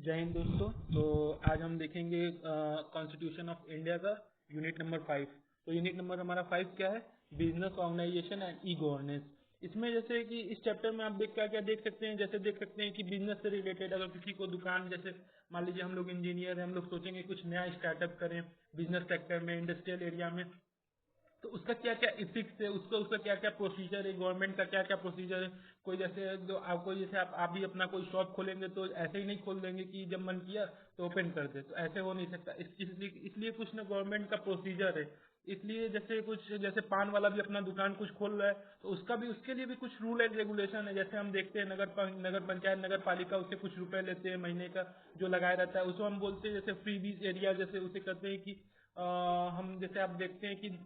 जय हिंद दोस्तों। तो आज हम देखेंगे कॉन्स्टिट्यूशन ऑफ इंडिया का यूनिट नंबर 5। तो यूनिट नंबर हमारा 5 क्या है? Business organisation and e governance. इसमें जैसे कि इस चैप्टर में आप देख क्या क्या देख सकते हैं, जैसे देख सकते हैं कि बिजनेस से रिलेटेड अगर किसी को दुकान, जैसे मान लीजिए हम लोग इंजीनियर हैं, हम लोग सोचेंगे कुछ नया स्टार्टअप करें बिजनेस सेक्टर में, इंडस्ट्रियल एरिया में, तो उसका क्या क्या इथिक्स है, उसका उसका क्या क्या प्रोसीजर है, गवर्नमेंट का क्या क्या प्रोसीजर है। कोई जैसे जो आपको जैसे आप भी अपना कोई शॉप खोलेंगे तो ऐसे ही नहीं खोल देंगे कि जब मन किया तो ओपन कर दे, तो ऐसे हो नहीं सकता। इसलिए कुछ ना गवर्नमेंट का प्रोसीजर है। इसलिए जैसे कुछ जैसे पान वाला भी अपना दुकान कुछ खोल रहा है तो उसका भी उसके लिए भी कुछ रूल एंड रेगुलेशन है। जैसे हम देखते हैं नगर पंचायत नगर पालिका उससे कुछ रुपए लेते हैं महीने का, जो लगाया रहता है उसको हम बोलते हैं जैसे फ्री बीज एरिया, जैसे उसे कहते हैं कि हम जैसे आप देखते हैं कि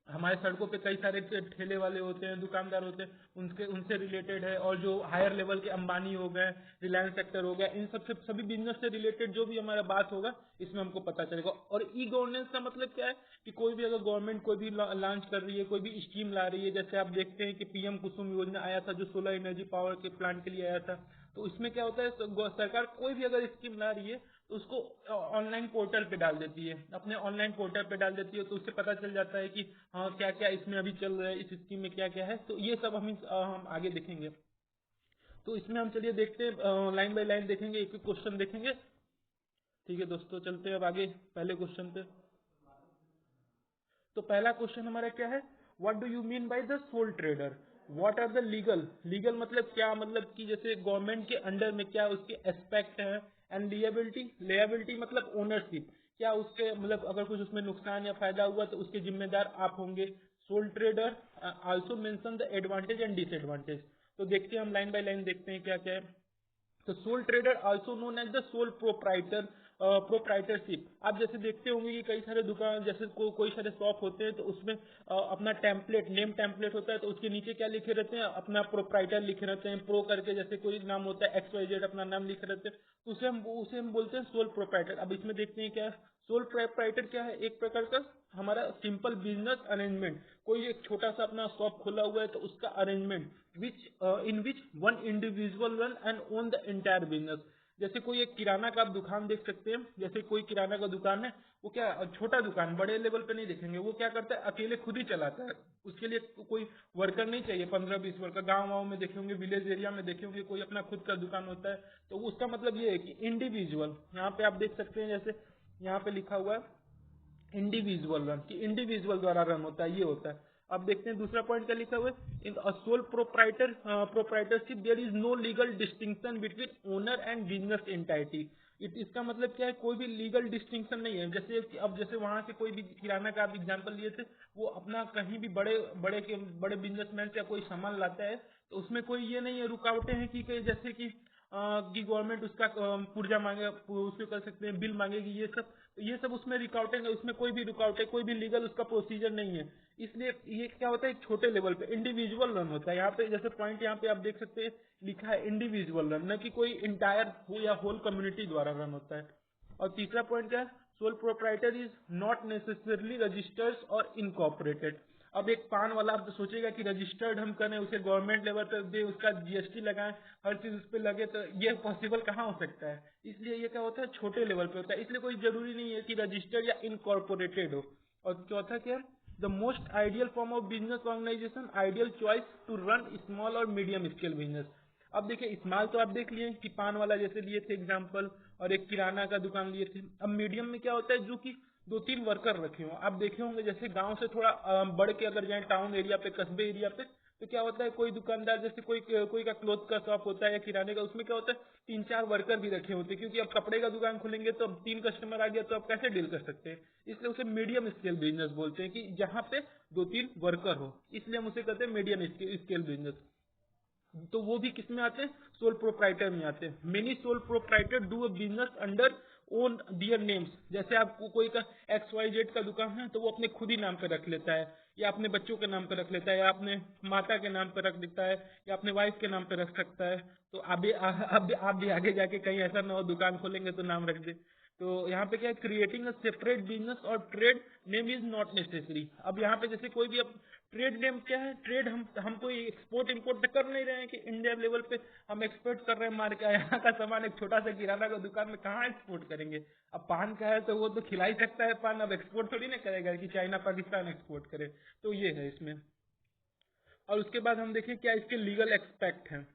हमारे सड़कों पे कई सारे ठेले वाले होते हैं, दुकानदार होते हैं, उनके उनसे रिलेटेड है। और जो हायर लेवल के अंबानी हो गए, रिलायंस सेक्टर हो गया, इन सबसे सभी बिजनेस से रिलेटेड जो भी हमारा बात होगा इसमें हमको पता चलेगा। और ई गवर्नेंस का मतलब क्या है कि कोई भी अगर गवर्नमेंट कोई भी लॉन्च कर रही है, कोई भी स्कीम ला रही है, जैसे आप देखते हैं कि पीएम कुसुम योजना आया था जो सोलर एनर्जी पावर के प्लांट के लिए आया था। तो इसमें क्या होता है, सरकार कोई भी अगर स्कीम ला रही है तो उसको ऑनलाइन पोर्टल पे डाल देती है, अपने ऑनलाइन पोर्टल पे डाल देती है, तो उससे पता चल जाता है कि हाँ क्या क्या इसमें अभी चल रहा है, इस स्कीम में क्या क्या है। तो ये सब हम आगे देखेंगे। तो इसमें हम चलिए देखते हैं, लाइन बाय लाइन देखेंगे, एक एक क्वेश्चन देखेंगे। ठीक है दोस्तों, चलते हैं अब आगे पहले क्वेश्चन पे। तो पहला क्वेश्चन हमारा क्या है? What do you mean by the sole trader? What are the legal मतलब क्या, मतलब कि जैसे गवर्नमेंट के अंडर में क्या उसके एस्पेक्ट हैं। एंड लिएबिलिटी मतलब ओनरशिप, क्या उसके मतलब अगर कुछ उसमें नुकसान या फायदा हुआ तो उसके जिम्मेदार आप होंगे। Soul trader also mention the advantage and disadvantage. तो देखते हैं हम लाइन बाय लाइन देखते हैं क्या क्या है। तो sole trader also known as the sole proprietorship. आप जैसे देखते होंगे कि कई सारे दुकान, जैसे कोई सारे शॉप होते हैं तो उसमें अपना टेम्पलेट, नेम टेम्पलेट होता है, तो उसके नीचे क्या लिखे रहते हैं, अपना प्रोप्राइटर लिखे रहते हैं, प्रो करके, जैसे कोई नाम होता है XYZ अपना नाम लिखे रहते हैं, तो उसे हम बोलते हैं सोल प्रोप्राइटर। अब इसमें देखते हैं क्या सोल प्रोप्राइटर क्या है। एक प्रकार का हमारा सिंपल बिजनेस अरेंजमेंट, कोई एक छोटा सा अपना शॉप खोला हुआ है तो उसका arrangement in which one individual run and own the entire business. जैसे कोई एक किराना का आप दुकान देख सकते हैं, जैसे कोई किराना का दुकान है, वो क्या छोटा दुकान, बड़े लेवल पे नहीं देखेंगे, वो क्या करता है अकेले खुद ही चलाता है, उसके लिए कोई वर्कर नहीं चाहिए, 15-20 वर्कर। गाँव में देखे होंगे, विलेज एरिया में देखे होंगे, कोई अपना खुद का दुकान होता है। तो उसका मतलब ये है कि इंडिविजुअल, यहाँ पे आप देख सकते हैं जैसे यहाँ पे लिखा हुआ है इंडिविजुअल रन, कि इंडिविजुअल द्वारा रन होता है, ये होता है। अब देखते हैं दूसरा पॉइंट क्या लिखा हुआ है। In sole proprietorship there is no legal distinction between owner and business entity. इसका मतलब क्या है, कोई भी लीगल डिस्टिंक्शन नहीं है। जैसे कि अब जैसे वहां से कोई भी किराना का आप एग्जांपल लिए थे, वो अपना कहीं भी बड़े बिजनेसमैन से कोई सामान लाता है तो उसमें कोई ये नहीं है, रुकावटें हैं कि जैसे कि गवर्नमेंट उसका पुर्जा मांगे, उसको कर सकते हैं, बिल मांगेगी, ये सब उसमें रुकावटें, उसमें कोई भी रुकावटें, कोई भी लीगल उसका प्रोसीजर नहीं है। इसलिए ये क्या होता है, एक छोटे लेवल पे इंडिविजुअल रन होता है। यहाँ पे जैसे पॉइंट यहाँ पे आप देख सकते हैं लिखा है इंडिविजुअल रन, न कि कोई इंटायर हो या होल कम्युनिटी द्वारा रन होता है। और तीसरा पॉइंट क्या है, soul proprietor is not necessarily registered और इनकॉर्पोरेटेड। अब एक पान वाला आप तो सोचेगा कि रजिस्टर्ड हम करें, उसे गवर्नमेंट लेवल पर दे, उसका जीएसटी लगाएं, हर चीज उस पर लगे, तो ये पॉसिबल कहाँ हो सकता है। इसलिए ये क्या होता है, छोटे लेवल पे होता है, इसलिए कोई जरूरी नहीं है कि रजिस्टर्ड या इनकॉर्पोरेटेड हो। और चौथा क्या है, the most ideal form of business organisation, ideal choice to run small और मीडियम स्केल बिजनेस। अब देखिए स्मॉल तो आप देख लिए कि पान वाला जैसे लिए थे एग्जांपल, और एक किराना का दुकान लिए थे। अब मीडियम में क्या होता है, जो कि 2-3 वर्कर रखे हो। आप देखे होंगे जैसे गांव से थोड़ा बढ़ के अगर जाए टाउन एरिया पे, कस्बे एरिया पे, तो क्या होता है, कोई दुकानदार जैसे कोई का क्लोथ का शॉप होता है या किराने का, उसमें क्या होता है 3-4 वर्कर भी रखे होते हैं, क्योंकि अब कपड़े का दुकान खोलेंगे तो अब 3 कस्टमर आ गया तो आप कैसे डील कर सकते हैं। इसलिए उसे मीडियम स्केल बिजनेस बोलते हैं, कि जहाँ पे 2-3 वर्कर हो, इसलिए हम उसे कहते हैं मीडियम स्केल बिजनेस। तो वो भी किस में आते हैं, सोल प्रोप्राइटर में आते हैं। Many sole proprietor do a business under own their names. जैसे आपको कोई का XYZ का दुकान है तो वो अपने खुद ही नाम पे रख लेता है, या अपने बच्चों के नाम पे रख लेता है, या अपने माता के नाम पे रख देता है, या अपने वाइफ के नाम पे रख सकता है। तो आप भी आगे जाके कहीं ऐसा ना हो दुकान खोलेंगे तो नाम रख दे। तो यहाँ पे क्या है, क्रिएटिंग अ सेपरेट बिजनेस और trade name is not necessary. अब यहाँ पे जैसे कोई भी अब ट्रेड नेम क्या है, ट्रेड हम कोई एक्सपोर्ट इम्पोर्ट कर नहीं रहे हैं कि इंडिया लेवल पे हम एक्सपोर्ट कर रहे हैं मार के, यहाँ का सामान एक छोटा सा किराना का दुकान में कहाँ एक्सपोर्ट करेंगे। अब पान का है तो वो तो खिला ही सकता है पान, अब एक्सपोर्ट थोड़ी ना करेगा कि चाइना पाकिस्तान एक्सपोर्ट करे। तो ये है इसमें। और उसके बाद हम देखें क्या इसके लीगल एक्सपेक्ट हैं।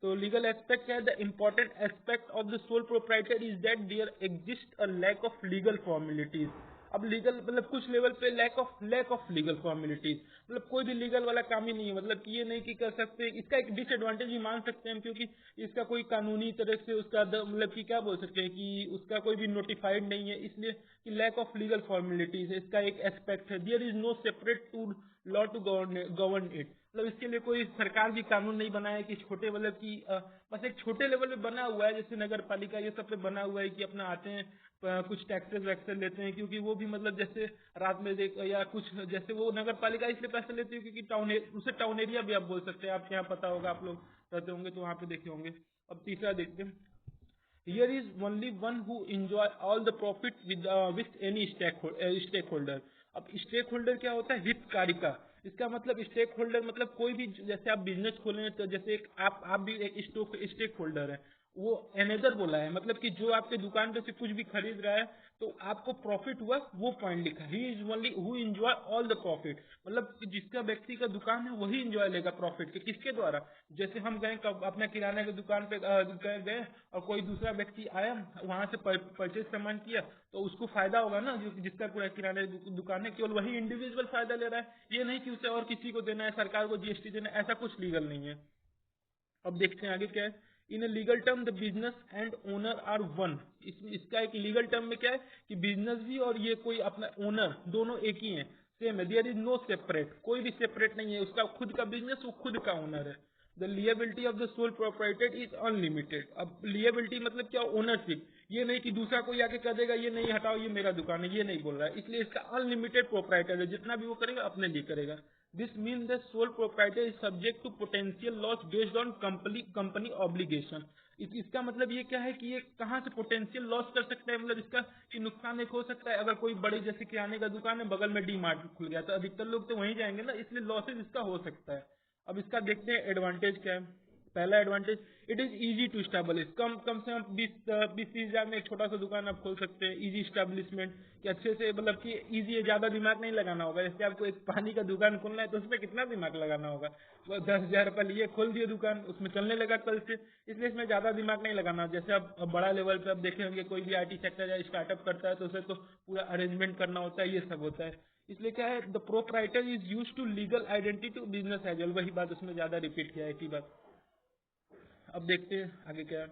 तो लीगल एस्पेक्ट क्या है, the important aspect of the sole proprietor is that there exist a lack of legal formalities. अब लीगल मतलब कुछ लेवल पे लैक ऑफ लीगल फॉर्मेलिटीज, मतलब कोई भी लीगल वाला काम ही नहीं है, मतलब कि ये नहीं कि कर सकते। इसका एक डिसएडवांटेज भी मान सकते हैं क्योंकि इसका कोई कानूनी तरह से उसका मतलब कि क्या बोल सकते हैं कि उसका कोई भी नोटिफाइड नहीं है, इसलिए कि लैक ऑफ लीगल फॉर्मेलिटीज है इसका एक एस्पेक्ट है। There is no separate to law to govern it, मतलब इसके लिए कोई सरकार भी कानून नहीं बनाया कि छोटे मतलब कि बस एक छोटे लेवल पे बना हुआ है, जैसे नगर पालिका ये सब पे बना हुआ है कि अपना आते हैं कुछ टैक्सेस वैक्सेस लेते हैं, क्योंकि वो भी मतलब जैसे रात में देख या कुछ, जैसे वो नगर पालिका इसलिए पैसे लेती है क्योंकि उसे टाउन एरिया भी आप बोल सकते हैं, आपके यहाँ पता होगा, आप लोग रहते होंगे तो वहाँ पे देखे होंगे। अब तीसरा देखते हैं, here is only one who enjoy all the profit with any stakeholder। अब स्टेक होल्डर क्या होता है, हितकारी का। इसका मतलब स्टेक होल्डर मतलब कोई भी, जैसे आप बिजनेस खोले तो जैसे एक आप भी एक स्टेक होल्डर है, वो एनेदर बोला है, मतलब कि जो आपके दुकान पे से कुछ भी खरीद रहा है तो आपको प्रॉफिट हुआ वो पॉइंट लिखा है। He is only who enjoy all the profit, मतलब कि जिसका व्यक्ति का दुकान है वही एंजॉय लेगा प्रॉफिट के। किसके द्वारा, जैसे हम गए अपना किराना की दुकान पे गए और कोई दूसरा व्यक्ति आया वहां से परचेज सामान किया तो उसको फायदा होगा ना, जिसका पूरा किराने की दुकान है, केवल वही इंडिविजुअल फायदा ले रहा है, ये नहीं कि उसे और किसी को देना है, सरकार को जीएसटी देना है, ऐसा कुछ लीगल नहीं है। अब देखते हैं आगे क्या है। In a legal term the business and owner are one. इसका एक लीगल टर्म में क्या है कि बिजनेस भी और ये कोई अपना ओनर दोनों एक ही है, सेम है। देयर इज नो सेपरेट, कोई भी सेपरेट नहीं है, उसका खुद का बिजनेस, वो खुद का ओनर है। The liability of the sole proprietor is unlimited. अब लिएबिलिटी मतलब क्या, ओनरशिप, ये नहीं कि दूसरा कोई आके कह देगा ये नहीं हटाओ ये मेरा दुकान है, ये नहीं बोल रहा है, इसलिए इसका अनलिमिटेड प्रोप्राइटर है, जितना भी वो करेगा अपने लिए करेगा। This means the sole proprietor is subject to potential loss based on company obligation। इसका मतलब ये क्या है कि ये कहाँ से पोटेंशियल लॉस कर सकता है, मतलब इसका कि नुकसान एक हो सकता है, अगर कोई बड़ी जैसे किराने का दुकान है बगल में डी मार्ट खुल गया तो अधिकतर लोग तो वहीं जाएंगे ना, इसलिए लॉसेज इसका हो सकता है। अब इसका देखते हैं एडवांटेज क्या है। पहला advantage, it is easy to establish. कम कम से कम 20-30 हजार में एक छोटा सा दुकान आप खोल सकते हैं। इजी स्टैब्लिशमेंट कि अच्छे से, मतलब कि इजी है, ज्यादा दिमाग नहीं लगाना होगा। जैसे आपको एक पानी का दुकान खोलना है तो उसमें कितना दिमाग लगाना होगा, बस 10,000 रुपये लिए खोल दिए दुकान, उसमें चलने लगा कल से, इसलिए इसमें ज्यादा दिमाग नहीं लगाना। जैसे आप बड़ा लेवल पे आप देखे होंगे कोई भी आईटी सेक्टर या स्टार्टअप करता है तो उसे तो पूरा अरेंजमेंट करना होता है, ये सब होता है। इसलिए क्या है, the proprietor is use to legal identity to business as well, वही बात उसमें ज्यादा रिपीट किया है एक ही बात। अब देखते हैं आगे क्या है।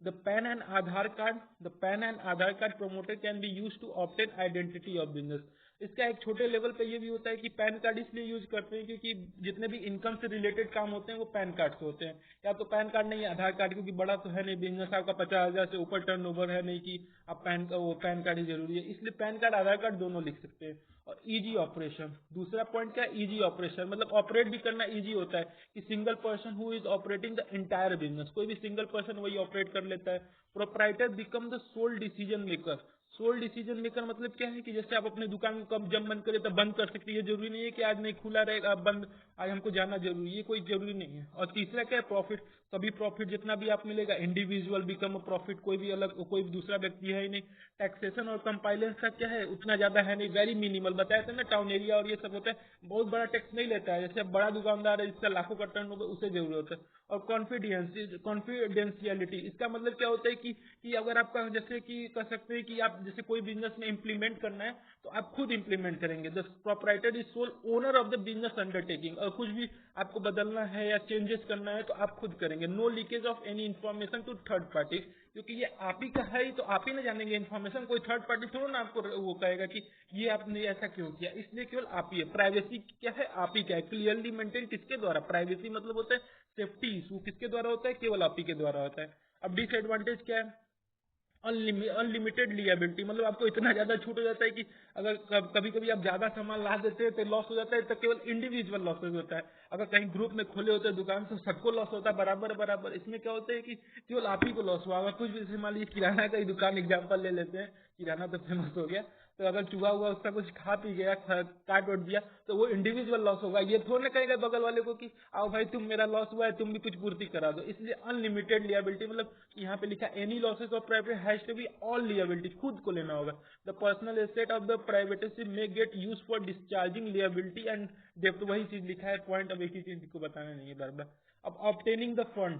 The PAN and Aadhaar card, the PAN and Aadhaar card promoter can be use to obtain identity of business. इसका एक छोटे लेवल पे ये भी होता है कि पैन कार्ड इसलिए यूज करते हैं क्योंकि जितने भी इनकम से रिलेटेड काम होते हैं वो पैन कार्ड से होते हैं। या तो पैन कार्ड नहीं है, आधार कार्ड, क्योंकि बड़ा तो है नहीं बिजनेस, आपका 50,000 से ऊपर टर्नओवर है नहीं कि आप पैन कार्ड ही जरूरी है, इसलिए पैन कार्ड आधार कार्ड दोनों लिख सकते हैं। और इजी ऑपरेशन, दूसरा पॉइंट क्या है, इजी ऑपरेशन, मतलब ऑपरेट भी करना इजी होता है कि single person who is operating the entire business, कोई भी सिंगल पर्सन वही ऑपरेट कर लेता है। Proprietor become the sole decision maker. Sole decision maker मतलब क्या है कि जैसे आप अपने दुकान को कब जब मन करे तब बंद कर सकते हैं, ये जरूरी नहीं है कि आज नहीं खुला रहेगा बंद, आज हमको जाना जरूरी है, ये कोई जरूरी नहीं है। और तीसरा क्या है, प्रॉफिट, कभी प्रॉफिट जितना भी आप मिलेगा, इंडिविजुअल बिकम प्रॉफिट, कोई भी अलग कोई भी दूसरा व्यक्ति है ही नहीं। टैक्सेशन और कंपाइलेंस का क्या है, उतना ज्यादा है नहीं, वेरी मिनिमल। बताया था ना टाउन एरिया और ये सब होता है, बहुत बड़ा टैक्स नहीं लेता है। जैसे अब बड़ा दुकानदार है जिसका लाखों का टर्न होगा उसे जरूरत है। और कॉन्फिडेंशियलिटी, इसका मतलब क्या होता है कि अगर आपका जैसे कि कह सकते हैं कि आप जैसे कोई बिजनेस में इंप्लीमेंट करना है तो आप खुद इंप्लीमेंट करेंगे। The proprietor is sole owner of the business undertaking, और कुछ भी आपको बदलना है या चेंजेस करना है तो आप खुद करेंगे। No leakage of any information to third party, क्योंकि ये आप ही का है तो आप ही ना जानेंगे इन्फॉर्मेशन, कोई थर्ड पार्टी थोड़ा ना आपको वो कहेगा कि ये आपने ऐसा क्यों किया, इसलिए केवल आप ही है। प्राइवेसी क्या है, आप ही क्या है, क्लियरली मेंटेन किसके द्वारा, प्राइवेसी मतलब होता है सेफ्टी इशू, किसके द्वारा होता है, केवल आप ही के द्वारा होता है। अब डिसएडवांटेज क्या है, अनलिमिटेड लिएबिलिटी, मतलब आपको इतना ज्यादा छूट हो जाता है कि अगर कभी कभी आप ज्यादा सामान ला देते हैं तो लॉस हो जाता है, तो केवल इंडिविजुअल लॉसेज होता है। अगर कहीं ग्रुप में खोले होते हैं दुकान तो सबको लॉस होता है बराबर बराबर। इसमें क्या होता है कि केवल आप ही को लॉस हुआ। अगर कुछ भी, जैसे मान लीजिए किराना का ही दुकान एग्जाम्पल ले लेते हैं, किराना तो फेमस हो गया, तो अगर चूहा हुआ उसका कुछ खा पी गया, काट उठ दिया, तो वो इंडिविजुअल लॉस होगा। ये थोड़ा ना कहेगा बगल वाले को कि आओ भाई तुम, मेरा लॉस हुआ है, तुम भी कुछ पूर्ति करा दो। इसलिए अनलिमिटेड लियाबिलिटी, मतलब यहाँ पे लिखा any losses of private has to be all liability, खुद को लेना होगा। The personal asset of the privateship may get use for discharging liability and डेप्ट, वही चीज लिखा है, पॉइंट अब एक ही चीज को बताना नहीं है बार बार। अब ऑब्टेनिंग द फंड,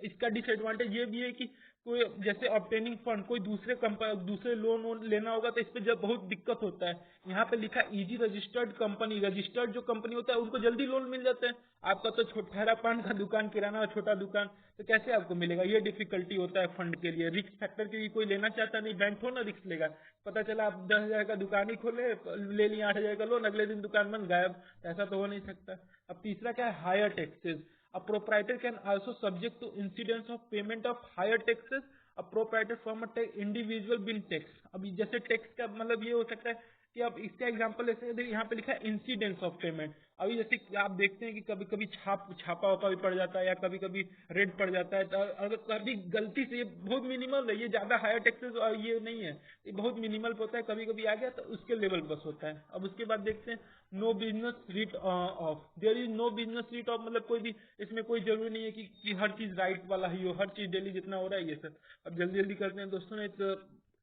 इसका डिसएडवांटेज ये भी है कि कोई जैसे ऑब्टेनिंग फंड, कोई दूसरे लोन वोन लेना होगा तो इस पे जब बहुत दिक्कत होता है। यहाँ पे लिखा इजी रजिस्टर्ड कंपनी, रजिस्टर्ड जो कंपनी होता है उनको जल्दी लोन मिल जाते हैं। आपका तो ठहरा पान का दुकान, किराना और छोटा दुकान, तो कैसे आपको मिलेगा? ये डिफिकल्टी होता है फंड के लिए। रिस्क फैक्टर के लिए कोई लेना चाहता नहीं, बैंक थोड़ा ना रिस्क लेगा। पता चला आप 10,000 का दुकान ही खोले, ले लिया 8,000 का लोन, अगले दिन दुकान बंद, गायब। ऐसा तो हो नहीं सकता। अब तीसरा क्या है? Higher taxes. A proprietor can also subject to incidence of payment of higher taxes. A proprietor from a individual being taxed. अभी जैसे टैक्स का मतलब ये हो सकता है कि अब इसका एग्जांपल ऐसे यहाँ पे लिखा है इंसिडेंस ऑफ पेमेंट। अभी जैसे आप देखते हैं कि कभी कभी छापा वापा भी पड़ जाता है, या कभी कभी रेड पड़ जाता है, तो अगर कभी गलती से, ये बहुत मिनिमल है, ये ज्यादा हायर टैक्सेस और ये नहीं है, ये बहुत मिनिमल होता है, कभी कभी आ गया तो उसके लेवल बस होता है। अब उसके बाद देखते हैं no business write, there is no business write, मतलब कोई भी इसमें कोई जरूरी नहीं है कि हर चीज राइट वाला ही हो, हर चीज डेली जितना हो रहा है ये सब। अब जल्दी जल्दी करते हैं दोस्तों, नहीं तो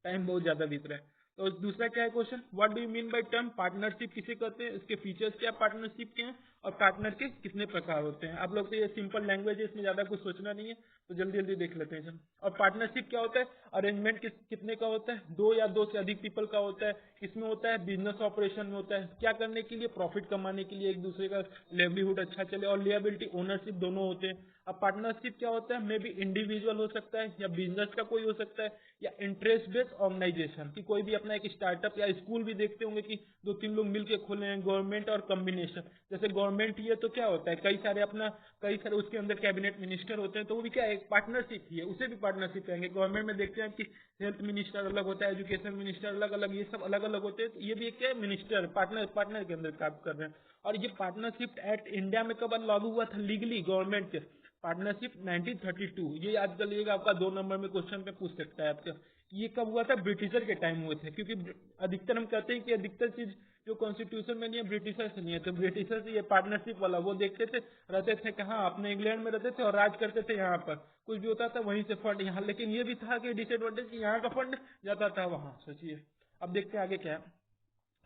टाइम बहुत ज्यादा बीत रहा है। तो दूसरा क्या है question? What do you mean by term partnership किसे कहते हैं, इसके फीचर्स क्या पार्टनरशिप के हैं, और पार्टनर के कितने प्रकार होते हैं। आप लोग तो ये सिंपल लैंग्वेज है, इसमें ज्यादा कुछ सोचना नहीं है, तो जल्दी जल्दी देख लेते हैं। और पार्टनरशिप क्या होता है? अरेंजमेंट कितने का होता है? 2 या 2 से अधिक पीपल का होता है। किसमें होता है? बिजनेस ऑपरेशन में होता है। क्या करने के लिए? प्रॉफिट कमाने के लिए, एक दूसरे का लेवलीहुड अच्छा चले। और लिएबिलिटी, ओनरशिप दोनों होते हैं। अब पार्टनरशिप क्या होता है? मे बी इंडिविजुअल हो सकता है, या बिजनेस का कोई हो सकता है, या इंटरेस्ट बेस्ड ऑर्गेनाइजेशन की कोई भी अपना एक स्टार्टअप, या स्कूल भी देखते होंगे कि 2-3 लोग मिलकर खोले हैं, गवर्नमेंट और कॉम्बिनेशन। जैसे गवर्नमेंट ही है तो क्या होता है, कई सारे उसके अंदर कैबिनेट मिनिस्टर होते हैं, तो वो भी क्या है? एक पार्टनरशिप ही है, उसे भी पार्टनरशिप कहेंगे। गवर्नमेंट में देखते हैं कि हेल्थ मिनिस्टर अलग होता है, एजुकेशन मिनिस्टर अलग अलग, ये सब अलग अलग होते हैं, तो ये भी एक क्या है? मिनिस्टर, पार्टनर के अंदर काम कर रहे हैं। और ये पार्टनरशिप एक्ट इंडिया में कब लागू हुआ था लीगली गवर्नमेंट के? पार्टनरशिप 1932। ये याद कर लीजिएगा, आपका 2 नंबर में क्वेश्चन पे पूछ सकता है आपका। ये कब हुआ था? ब्रिटिशर के टाइम हुए थे, क्योंकि अधिकतर हम कहते हैं कि अधिकतर चीज जो कॉन्स्टिट्यूशन में नहीं है ब्रिटिशर से नहीं है, तो ब्रिटिशर से ये पार्टनरशिप वाला वो देखते थे, रहते थे कहाँ? अपने इंग्लैंड में रहते थे और राज करते थे यहाँ पर। कुछ भी होता था वहीं से फंड यहाँ, लेकिन ये भी था कि डिसएडवांटेज कि यहाँ का फंड जाता था वहां। सोचिए। अब देखते हैं आगे क्या है।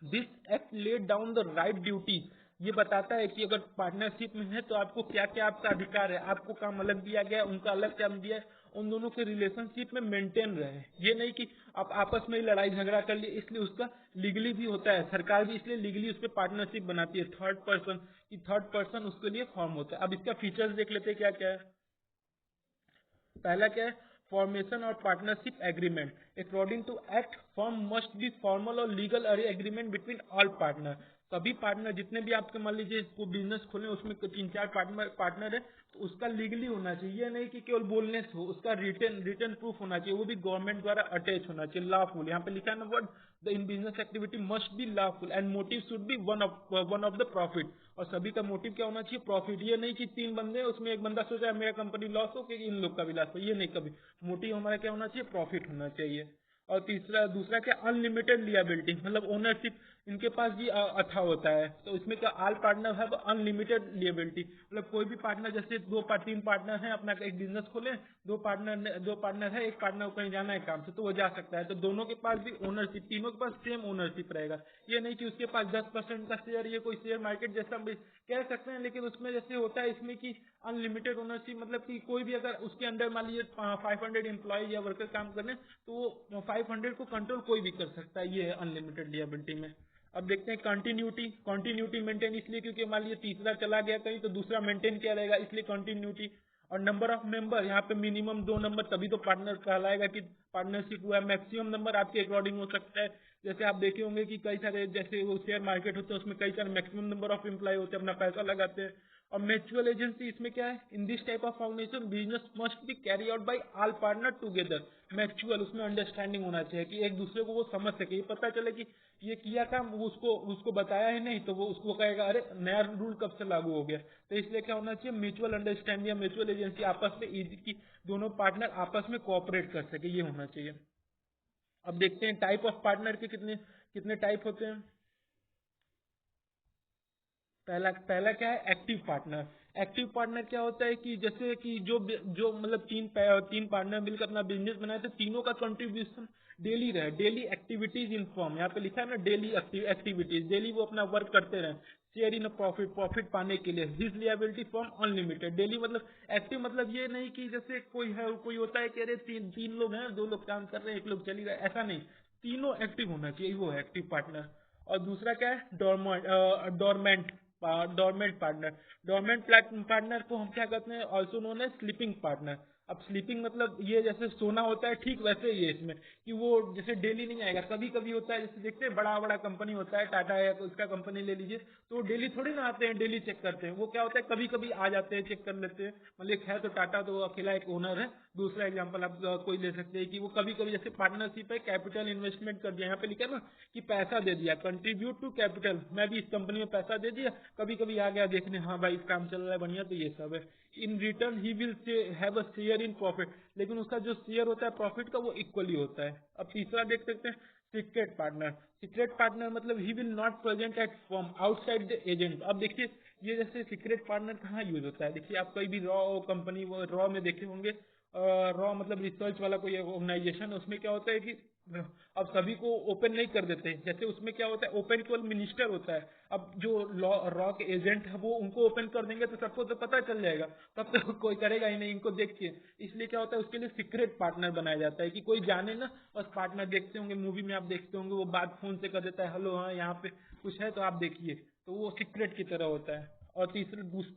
This act laid down the right duty. ये बताता है कि अगर पार्टनरशिप में है तो आपको क्या क्या आपका अधिकार है। आपको काम अलग दिया गया है, उनका अलग काम दिया है, उन दोनों के रिलेशनशिप में मेंटेन रहे। ये नहीं कि आप आपस में ही लड़ाई झगड़ा कर लिए, इसलिए उसका लीगली भी होता है। सरकार भी इसलिए लीगली उस पर पार्टनरशिप बनाती है, थर्ड पर्सन उसके लिए फॉर्म होता है। अब इसका फीचर्स देख लेते हैं क्या क्या है। पहला क्या है? फॉर्मेशन और partnership agreement. According to act, form must be formal और legal agreement between all partner. सभी पार्टनर जितने भी आपके मान लीजिए वो बिजनेस खोले, उसमें 3-4 पार्टनर है, तो उसका लीगली होना चाहिए। ये नहीं कि केवल बोलने से हो, उसका रिटर्न प्रूफ होना चाहिए, वो भी गवर्नमेंट द्वारा अटैच होना चाहिए, लॉफुल। यहाँ पे लिखा है ना word, the in business activity must be lawful and motive should be one of the profit. और सभी का मोटिव क्या होना चाहिए? प्रॉफिट। ये नहीं कि 3 बंदे हैं, उसमें एक बंदा सोचा मेरा कंपनी लॉस हो कि इन लोग का भी लॉस हो, ये नहीं। कभी मोटिव हमारा क्या होना चाहिए? प्रॉफिट होना चाहिए। और दूसरा क्या? अनलिमिटेड लियाबिलिटी, मतलब ओनरशिप इनके पास भी अच्छा होता है। तो इसमें क्या? ऑल पार्टनर है अनलिमिटेड लियाबिलिटी, मतलब कोई भी पार्टनर, जैसे 2-3 पार्टनर हैं, अपना एक बिजनेस खोले, 2 पार्टनर है, एक पार्टनर को कहीं जाना है काम से, तो वो जा सकता है। तो दोनों के पास भी ओनरशिप, तीनों के पास सेम ओनरशिप रहेगा। ये नहीं कि उसके पास 10% का शेयर, ये कोई शेयर मार्केट जैसा भी कह सकते हैं, लेकिन उसमें जैसे होता है इसमें कि अनलिमिटेड ओनरशिप, मतलब कि कोई भी अगर उसके अंदर मान लीजिए 500 एम्प्लॉय या वर्कर काम कर रहे हैं, तो वो 500 को कंट्रोल कोई भी कर सकता है। ये है अनलिमिटेड लियाबिलिटी में। अब देखते हैं कंटिन्यूटी मेंटेन, इसलिए क्योंकि मान लीजिए तीसरा चला गया कहीं, तो दूसरा मेंटेन किया रहेगा, इसलिए कंटिन्यूटी। और नंबर ऑफ मेंबर, यहाँ पे मिनिमम 2 नंबर, तभी तो पार्टनर कहलाएगा कि पार्टनरशिप हुआ है। मैक्सिमम नंबर आपके अकॉर्डिंग हो सकता है, जैसे आप देखे होंगे कि कई सारे, जैसे वो शेयर मार्केट होते हैं, उसमें कई सारे मैक्सिमम नंबर ऑफ एम्प्लॉय होते हैं, अपना पैसा लगाते हैं। और म्यूचुअल एजेंसी इसमें क्या है, in this type of foundation business must be carry out by all partner together. Mutual, उसमें अंडरस्टैंडिंग होना चाहिए कि एक दूसरे को वो समझ सके, ये पता चले कि ये किया काम वो उसको बताया ही नहीं तो वो उसको कहेगा अरे नया रूल कब से लागू हो गया। तो इसलिए क्या होना चाहिए, म्यूचुअल अंडरस्टैंडिंग या म्यूचुअल एजेंसी आपस में इजी की दोनों पार्टनर आपस में कोऑपरेट कर सके, ये होना चाहिए। अब देखते हैं टाइप ऑफ पार्टनर के कितने कितने टाइप होते हैं। पहला पहला क्या है, एक्टिव पार्टनर। एक्टिव पार्टनर क्या होता है कि जैसे कि जो मतलब तीन पार्टनर मिलकर अपना बिजनेस बनाए तो तीनों का कंट्रीब्यूशन डेली रहे, डेली एक्टिविटीज इन फॉर्म, यहाँ पे लिखा है ना डेली एक्टिविटीज, डेली वो अपना वर्क करते रहे, शेयर इन प्रॉफिट, प्रॉफिट पाने के लिए, his liability form unlimited. Daily मतलब एक्टिव मतलब ये नहीं कि जैसे कोई होता है कि अरे तीन लोग हैं, दो लोग काम कर रहे हैं, एक लोग चली रहा है, ऐसा नहीं, तीनों एक्टिव होना चाहिए, वो है एक्टिव पार्टनर। और दूसरा क्या है, dormant dormant partner. Dormant partner को हम क्या कहते हैं, ऑल्सो नोन है स्लीपिंग पार्टनर। अब स्लीपिंग मतलब ये जैसे सोना होता है ठीक वैसे ही है इसमें, कि वो जैसे डेली नहीं आएगा, कभी कभी होता है, जैसे देखते हैं बड़ा बड़ा कंपनी होता है, टाटा या उसका कंपनी ले लीजिए, तो वो डेली थोड़ी ना आते हैं, डेली चेक करते हैं, वो क्या होता है कभी कभी आ जाते हैं, चेक कर लेते हैं। मतलब एक है तो टाटा तो अकेला एक ओनर है। दूसरा एग्जांपल आप कोई ले सकते हैं कि वो कभी कभी जैसे पार्टनरशिप है, कैपिटल इन्वेस्टमेंट कर दिया, यहाँ पे लिखा है ना कि पैसा दे दिया, कंट्रीब्यूट टू कैपिटल, मैं भी इस कंपनी में पैसा दे दिया, कभी कभी आ गया देखने, हाँ भाई काम चल रहा है बढ़िया, तो ये सब है। In return he will have a share in profit, लेकिन उसका जो शेयर होता है प्रॉफिट का वो इक्वली होता है। अब तीसरा देख सकते हैं, सीक्रेट पार्टनर। सीक्रेट पार्टनर मतलब he will not present at firm outside the agent. अब देखिए ये जैसे सीक्रेट पार्टनर कहाँ यूज होता है, देखिए आप कोई भी रॉ कंपनी रॉ में देखे होंगे, रॉ मतलब रिसर्च वाला कोई ऑर्गेनाइजेशन, उसमें क्या होता है कि अब सभी को ओपन नहीं कर देते, जैसे उसमें क्या होता है ओपन केवल मिनिस्टर होता है। अब जो रॉ के एजेंट है वो उनको ओपन कर देंगे तो सबको तो पता चल जाएगा, तब तो कोई करेगा ही नहीं इनको देख के। इसलिए क्या होता है उसके लिए सीक्रेट पार्टनर बनाया जाता है कि कोई जाने ना, बस पार्टनर देखते होंगे मूवी में, आप देखते होंगे वो बात फोन से कर देता है, हेलो हाँ यहाँ पे कुछ है तो आप देखिए, तो वो सीक्रेट की तरह होता है। और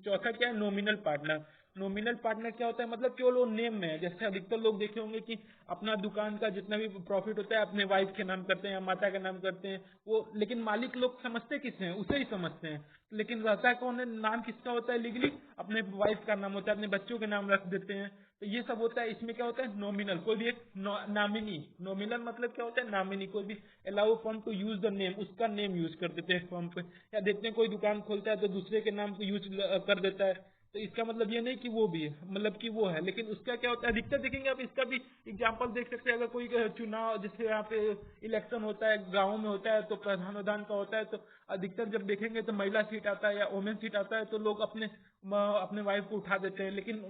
चौथा क्या है, नॉमिनल पार्टनर। नॉमिनल पार्टनर क्या होता है, मतलब केवल वो नेम में है, जैसे अधिकतर लोग देखे होंगे कि अपना दुकान का जितना भी प्रॉफिट होता है अपने वाइफ के नाम करते हैं या माता के नाम करते हैं वो, लेकिन मालिक लोग समझते किसे हैं, उसे ही समझते हैं, लेकिन रहता कौन है, नाम किसका होता है लीगली, अपने वाइफ का नाम होता है, अपने बच्चों के नाम रख देते हैं। तो ये सब होता है, इसमें क्या होता है नॉमिनल, कोई भी एक नामिनी। नॉमिनल मतलब क्या होता है, नामिनी, कोई भी allow firm to use the name, उसका नेम यूज कर देते हैं फर्म पे, या देखते हैं कोई दुकान खोलता है तो दूसरे के नाम को यूज कर देता है, तो इसका मतलब ये नहीं कि वो भी है, मतलब कि वो है, लेकिन उसका क्या होता है अधिकतर देखेंगे आप, इसका भी एग्जांपल देख सकते हैं। अगर कोई चुनाव जैसे यहाँ पे इलेक्शन होता है, गाँव में होता है तो प्रधानोदान का होता है, तो अधिकतर जब देखेंगे तो महिला सीट आता है या वोमेन सीट आता है तो लोग अपने वाइफ को उठा देते हैं, लेकिन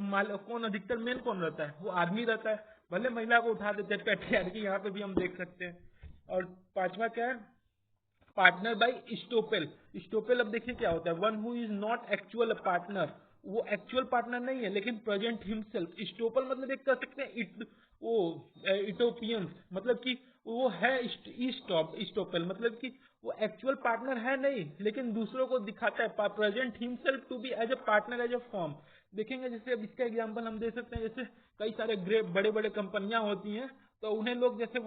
कौन अधिकतर मेन कौन रहता है, वो आदमी रहता है, भले महिला को उठा देते हैं, पैट्रियार्की यहाँ पे भी हम देख सकते हैं। और पांचवा क्या है, पार्टनर बाय स्टोपेल। स्टोपेल अब देखिए क्या होता है, one who is not actual partner, वो एक्चुअल पार्टनर नहीं है लेकिन प्रेजेंट हिमसेल्फ। स्टोपल मतलब एक कह सकते हैं वो इटोपियंस, मतलब कि वो है स्टोपेल मतलब कि वो एक्चुअल पार्टनर है नहीं लेकिन दूसरों को दिखाता है, present himself to be as a partner as a firm. देखेंगे जैसे अब इसका एग्जांपल हम दे सकते हैं, जैसे कई सारे बड़े बड़े कंपनियां होती हैं तो उन्हें लोग जैसे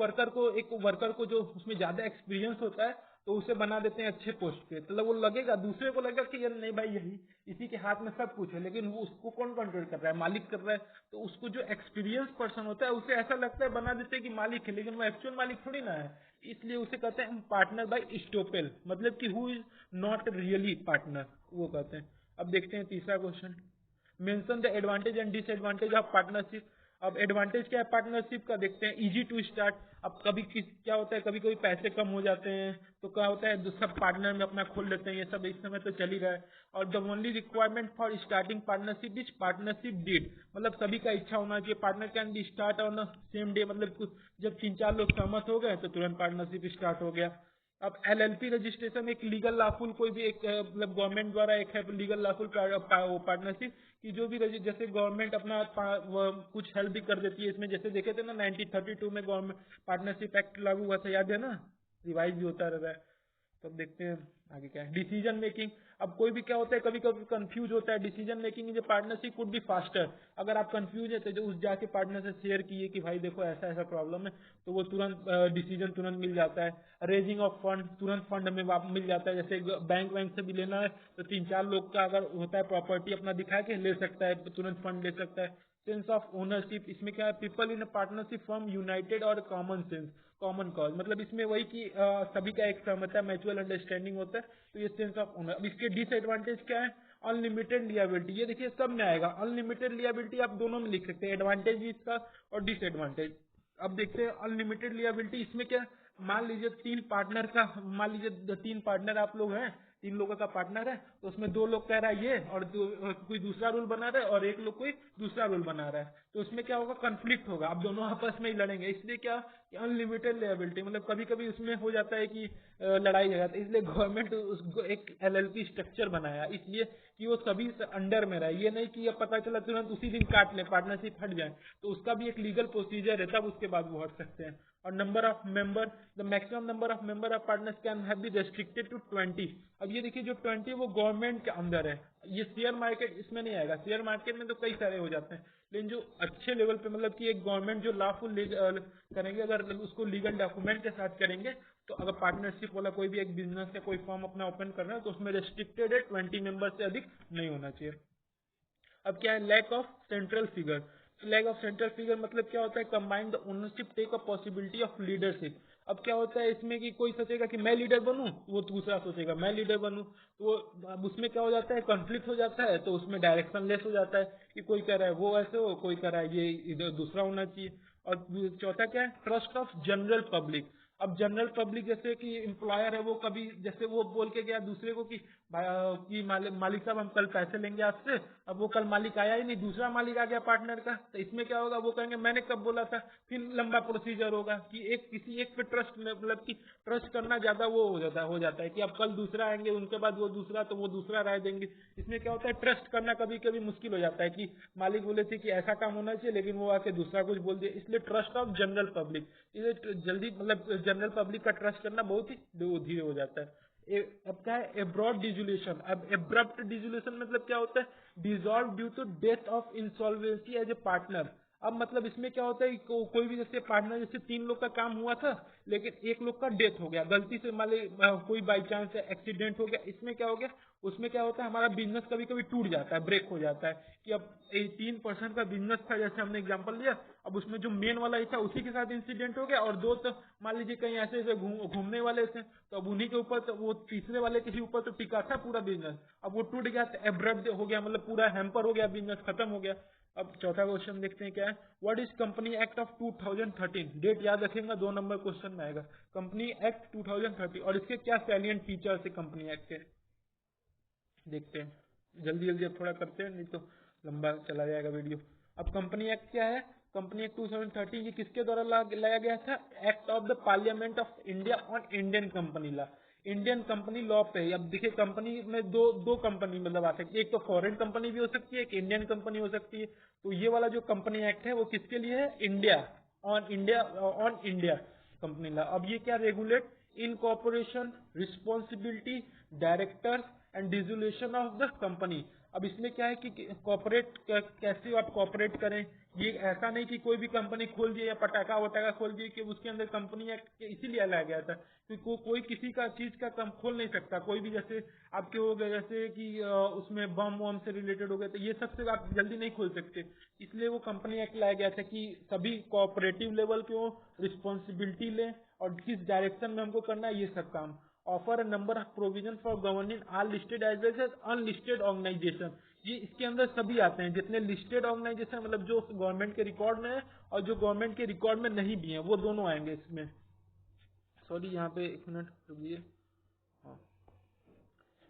एक वर्कर को जो उसमें ज्यादा एक्सपीरियंस होता है तो उसे बना देते हैं अच्छे पोस्ट पे, मतलब वो लगेगा दूसरे को लगेगा कि यार नहीं भाई यही इसी के हाथ में सब कुछ है, लेकिन वो उसको कौन कंट्रोल कर रहा है, मालिक कर रहा है। तो उसको जो एक्सपीरियंस पर्सन होता है उसे ऐसा लगता है, बना देते हैं कि मालिक है, लेकिन वो एक्चुअल मालिक थोड़ी ना है। इसलिए उसे कहते हैं पार्टनर बाय स्टोपेल, मतलब कि who is not really partner, वो कहते हैं। अब देखते हैं तीसरा question, mention the advantage and disadvantage of partnership. अब एडवांटेज क्या है पार्टनरशिप का, देखते हैं इजी टू स्टार्ट। अब क्या होता है, कभी कभी पैसे कम हो जाते हैं तो क्या होता है सब पार्टनर में अपना खोल लेते हैं, ये सब इस समय तो चल ही रहा है। और the only requirement for starting partnership is partnership deed, मतलब सभी का इच्छा होना चाहिए, partner can be start on same day, मतलब कुछ जब 3-4 लोग सहमत हो गए तो तुरंत पार्टनरशिप स्टार्ट हो गया। अब एलएलपी रजिस्ट्रेशन एक लीगल लाफुल, कोई भी एक मतलब गवर्नमेंट द्वारा एक है लीगल लाफुल पार्टनरशिप कि जो भी जैसे गवर्नमेंट अपना कुछ हेल्प भी कर देती है इसमें, जैसे देखे थे ना 1932 में गवर्नमेंट पार्टनरशिप एक्ट लागू हुआ था, याद है ना, रिवाइज भी होता रहता है। तो अब देखते हैं आगे क्या है, डिसीजन मेकिंग। अब कोई भी क्या होता है, कभी कभी कंफ्यूज होता है decision making in partnership would be faster. अगर आप कंफ्यूज है तो जो उस जाके पार्टनर से शेयर किए कि भाई देखो ऐसा ऐसा प्रॉब्लम है, तो वो तुरंत डिसीजन तुरंत मिल जाता है। रेजिंग ऑफ फंड, तुरंत फंड हमें मिल जाता है। जैसे बैंक वैंक से भी लेना है तो 3-4 लोग का अगर होता है प्रॉपर्टी अपना दिखा के ले सकता है, तुरंत फंड ले सकता है। सेंस ऑफ ओनरशिप, इसमें क्या है, people in a partnership form United और कॉमन सेंस, कॉमन कॉज, मतलब इसमें वही कि सभी का एक सहमत है, म्यूचुअल अंडरस्टैंडिंग होता है, तो ये सेंस ऑफ ओनर। अब इसके डिसएडवांटेज क्या है, अनलिमिटेड लियाबिलिटी, ये देखिए सब में आएगा, अनलिमिटेड लियाबिलिटी आप दोनों में लिख सकते हैं, एडवांटेज भी इसका और डिसएडवांटेज। अब देखते हैं अनलिमिटेड लियाबिलिटी, इसमें क्या, मान लीजिए 3 पार्टनर का, मान लीजिए 3 पार्टनर आप लोग हैं, 3 लोगों का पार्टनर है, तो उसमें 2 लोग कह रहा है ये, और कोई दूसरा रूल बना रहा है, और एक लोग कोई दूसरा रूल बना रहा है, तो उसमें क्या होगा, कंफ्लिक्ट होगा, अब दोनों आपस में ही लड़ेंगे। इसलिए क्या, अनलिमिटेड लियाबिलिटी, मतलब कभी कभी उसमें हो जाता है कि लड़ाई हो जाती है, इसलिए गवर्नमेंट उसको एक एलएलपी स्ट्रक्चर बनाया, इसलिए कि वो सभी अंडर में रहे। ये नहीं कि अब पता चला तुरंत उसी दिन काट ले, पार्टनरशिप हट जाए, तो उसका भी एक लीगल प्रोसीजर है, तब उसके बाद वो हट सकते हैं। और number of member, the maximum number of member of partners can have be restricted to 20। अब ये देखिए जो 20 वो गवर्नमेंट के अंदर है, ये शेयर मार्केट इसमें नहीं आएगा, शेयर मार्केट में तो कई सारे हो जाते हैं, लेकिन जो अच्छे लेवल पे, मतलब कि एक गवर्नमेंट जो लॉफुल करेंगे, अगर उसको लीगल डॉक्यूमेंट के साथ करेंगे, तो अगर पार्टनरशिप वाला कोई भी एक बिजनेस या कोई फॉर्म अपना ओपन कर रहा है, तो उसमें रेस्ट्रिक्टेड है, 20 मेंबर से अधिक नहीं होना चाहिए। अब क्या है, lack of central figure, lack of central figure मतलब क्या होता है, combine the ownership take a possibility of leadership. अब क्या होता है इसमें कि कोई सोचेगा कि मैं लीडर बनूं, वो दूसरा सोचेगा मैं लीडर बनूं, तो अब उसमें क्या हो जाता है, कॉन्फ्लिक्ट हो जाता है, तो उसमें डायरेक्शन लेस हो जाता है कि कोई कह रहा है वो ऐसे हो, कोई कह रहा है ये इधर दूसरा होना चाहिए। और चौथा क्या है, ट्रस्ट ऑफ जनरल पब्लिक। अब जनरल पब्लिक जैसे कि एम्प्लॉयर है, वो कभी जैसे वो बोल के गया दूसरे को कि मालिक साहब हम कल पैसे लेंगे आपसे, अब वो कल मालिक आया ही नहीं, दूसरा मालिक आ गया पार्टनर का, तो इसमें क्या होगा, वो कहेंगे मैंने कब बोला था, फिर लंबा प्रोसीजर होगा कि एक किसी एक पे ट्रस्ट, मतलब कि ट्रस्ट करना ज्यादा वो हो जाता है कि अब कल दूसरा आएंगे, उनके बाद वो दूसरा, तो वो दूसरा राय देंगे। इसमें क्या होता है, ट्रस्ट करना कभी कभी मुश्किल हो जाता है कि मालिक बोले थे कि ऐसा काम होना चाहिए, लेकिन वो आके दूसरा कुछ बोल दिया, इसलिए ट्रस्ट ऑफ जनरल पब्लिक, इसे जल्दी, मतलब जनरल पब्लिक का ट्रस्ट करना बहुत ही धीरे हो जाता है। अब क्या है, एब्रॉड डिजुलेशन। अब एब्रप्ट डिजुलेशन मतलब क्या होता है, dissolve due to death of insolvency as a partner. अब मतलब इसमें क्या होता है कि कोई भी जैसे पार्टनर, जैसे 3 लोग का काम हुआ था, लेकिन एक लोग का डेथ हो गया गलती से, मान ली कोई बाई चांस एक्सीडेंट हो गया, इसमें क्या हो गया, उसमें क्या होता है, हमारा बिजनेस कभी कभी टूट जाता है, ब्रेक हो जाता है कि अब 3% का बिजनेस था, जैसे हमने एग्जांपल लिया, अब उसमें जो मेन वाला ही था उसी के साथ इंसिडेंट हो गया, और 2 तो मान लीजिए कहीं ऐसे ऐसे घूमने वाले थे, तो अब उन्हीं के ऊपर, तो वो तीसरे वाले के ही ऊपर तो टिका था पूरा बिजनेस, अब वो टूट गया, तो एब्रप्ट हो गया, मतलब पूरा हैम्पर हो गया, बिजनेस खत्म हो गया। अब चौथा क्वेश्चन देखते हैं क्या है, what is company act of 2013, date याद रखेंगे, 2 नंबर क्वेश्चन में आएगा, कंपनी एक्ट 2013, और इसके क्या सैलिएंट फीचर्स है कंपनी एक्ट के, देखते हैं जल्दी जल्दी, अब थोड़ा करते हैं नहीं तो लंबा चला जाएगा वीडियो। अब कंपनी एक्ट क्या है, कंपनी एक्ट 2013 ये किसके द्वारा लाया गया था, act of the parliament of India on Indian company law, Indian company law पे। अब देखिए कंपनी में दो कंपनी मतलब आ सकती है, एक तो फॉरेन कंपनी भी हो सकती है, एक इंडियन कंपनी हो सकती है, तो ये वाला जो कंपनी एक्ट है वो किसके लिए है, ऑन इंडिया कंपनी लॉ। अब ये क्या regulate incorporation, responsibility, directors and dissolution of the company. अब इसमें क्या है कि कॉर्पोरेट कैसे आप कॉर्पोरेट करें, ये ऐसा नहीं कि कोई भी कंपनी खोल दिए या पटाखा वटाखा खोल दिए, कि उसके अंदर कंपनी एक्ट इसीलिए लाया गया था कि कोई किसी का चीज का काम खोल नहीं सकता, कोई भी जैसे आपके हो गए, जैसे कि उसमें बम वम से रिलेटेड हो गए, तो ये सबसे आप जल्दी नहीं खोल सकते, इसलिए वो कंपनी एक्ट लाया गया था कि सभी कोऑपरेटिव लेवल के हो, रिस्पॉन्सिबिलिटी लें, और किस डायरेक्शन में हमको करना है ये सब काम। Offer a number of provision for governing all listed as well as unlisted organisation. ये इसके अंदर सभी आते हैं, जितने लिस्टेड ऑर्गेनाइजेशन मतलब जो गवर्नमेंट के रिकॉर्ड में है, और जो गवर्नमेंट के रिकॉर्ड में नहीं भी है, वो दोनों आएंगे इसमें। सॉरी यहाँ पे 1 मिनट रुकिए। हाँ,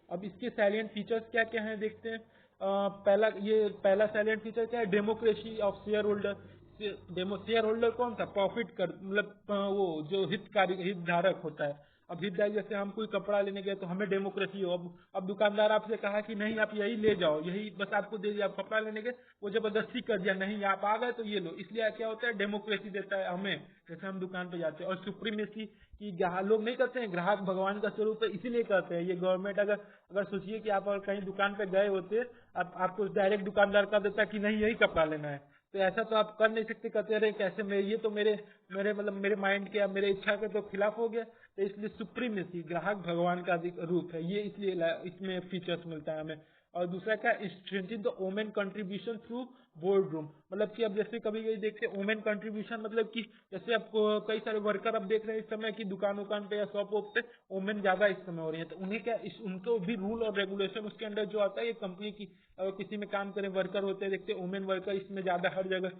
अब इसके सैलिएंट फीचर्स क्या क्या हैं देखते हैं। पहला सैलिएंट फीचर क्या है, democracy of share holder. Share holder कौन सा, प्रॉफिट कर मतलब वो जो हितधारक होता है, अब हितधारक जैसे हम कोई कपड़ा लेने गए तो हमें डेमोक्रेसी हो, अब दुकानदार आपसे कहा कि नहीं आप यही ले जाओ, यही बस आपको दे दिया, आप कपड़ा लेने गए वो जबरदस्ती कर दिया, नहीं आप आ गए तो ये लो, इसलिए क्या होता है डेमोक्रेसी देता है हमें, जैसे हम दुकान पे जाते हैं। और सुप्रीमेसी की ग्राहक लोग नहीं करते हैं, ग्राहक भगवान का स्वरूप है इसीलिए करते हैं। ये गवर्नमेंट अगर अगर सोचिए कि आप अगर कहीं दुकान पे गए होते, आपको डायरेक्ट दुकानदार कर देता कि नहीं यही कपड़ा लेना है, तो ऐसा तो आप कर नहीं सकते, कहते रहे कैसे ये तो मेरे मेरे मतलब मेरे माइंड के या मेरे इच्छा के तो खिलाफ हो गया। तो इसलिए सुप्रीमेसी, ग्राहक भगवान का रूप है, ये इसलिए इसमें फीचर्स मिलता है हमें। और दूसरा क्या, strengthening the women contribution through board room, मतलब कि अब जैसे कभी कभी देखते हैं वोमेन कंट्रीब्यूशन, मतलब कि जैसे आपको कई सारे वर्कर अब देख रहे हैं इस समय की दुकान उकान पे या शॉप वॉप पे वोमेन ज्यादा इस समय हो रही है, तो उन्हें क्या उनको भी रूल और रेगुलेशन उसके अंडर जो आता है, ये कंपनी की किसी में काम करें वर्कर होते हैं, देखते हैं वुमेन वर्कर इसमें ज्यादा हर जगह,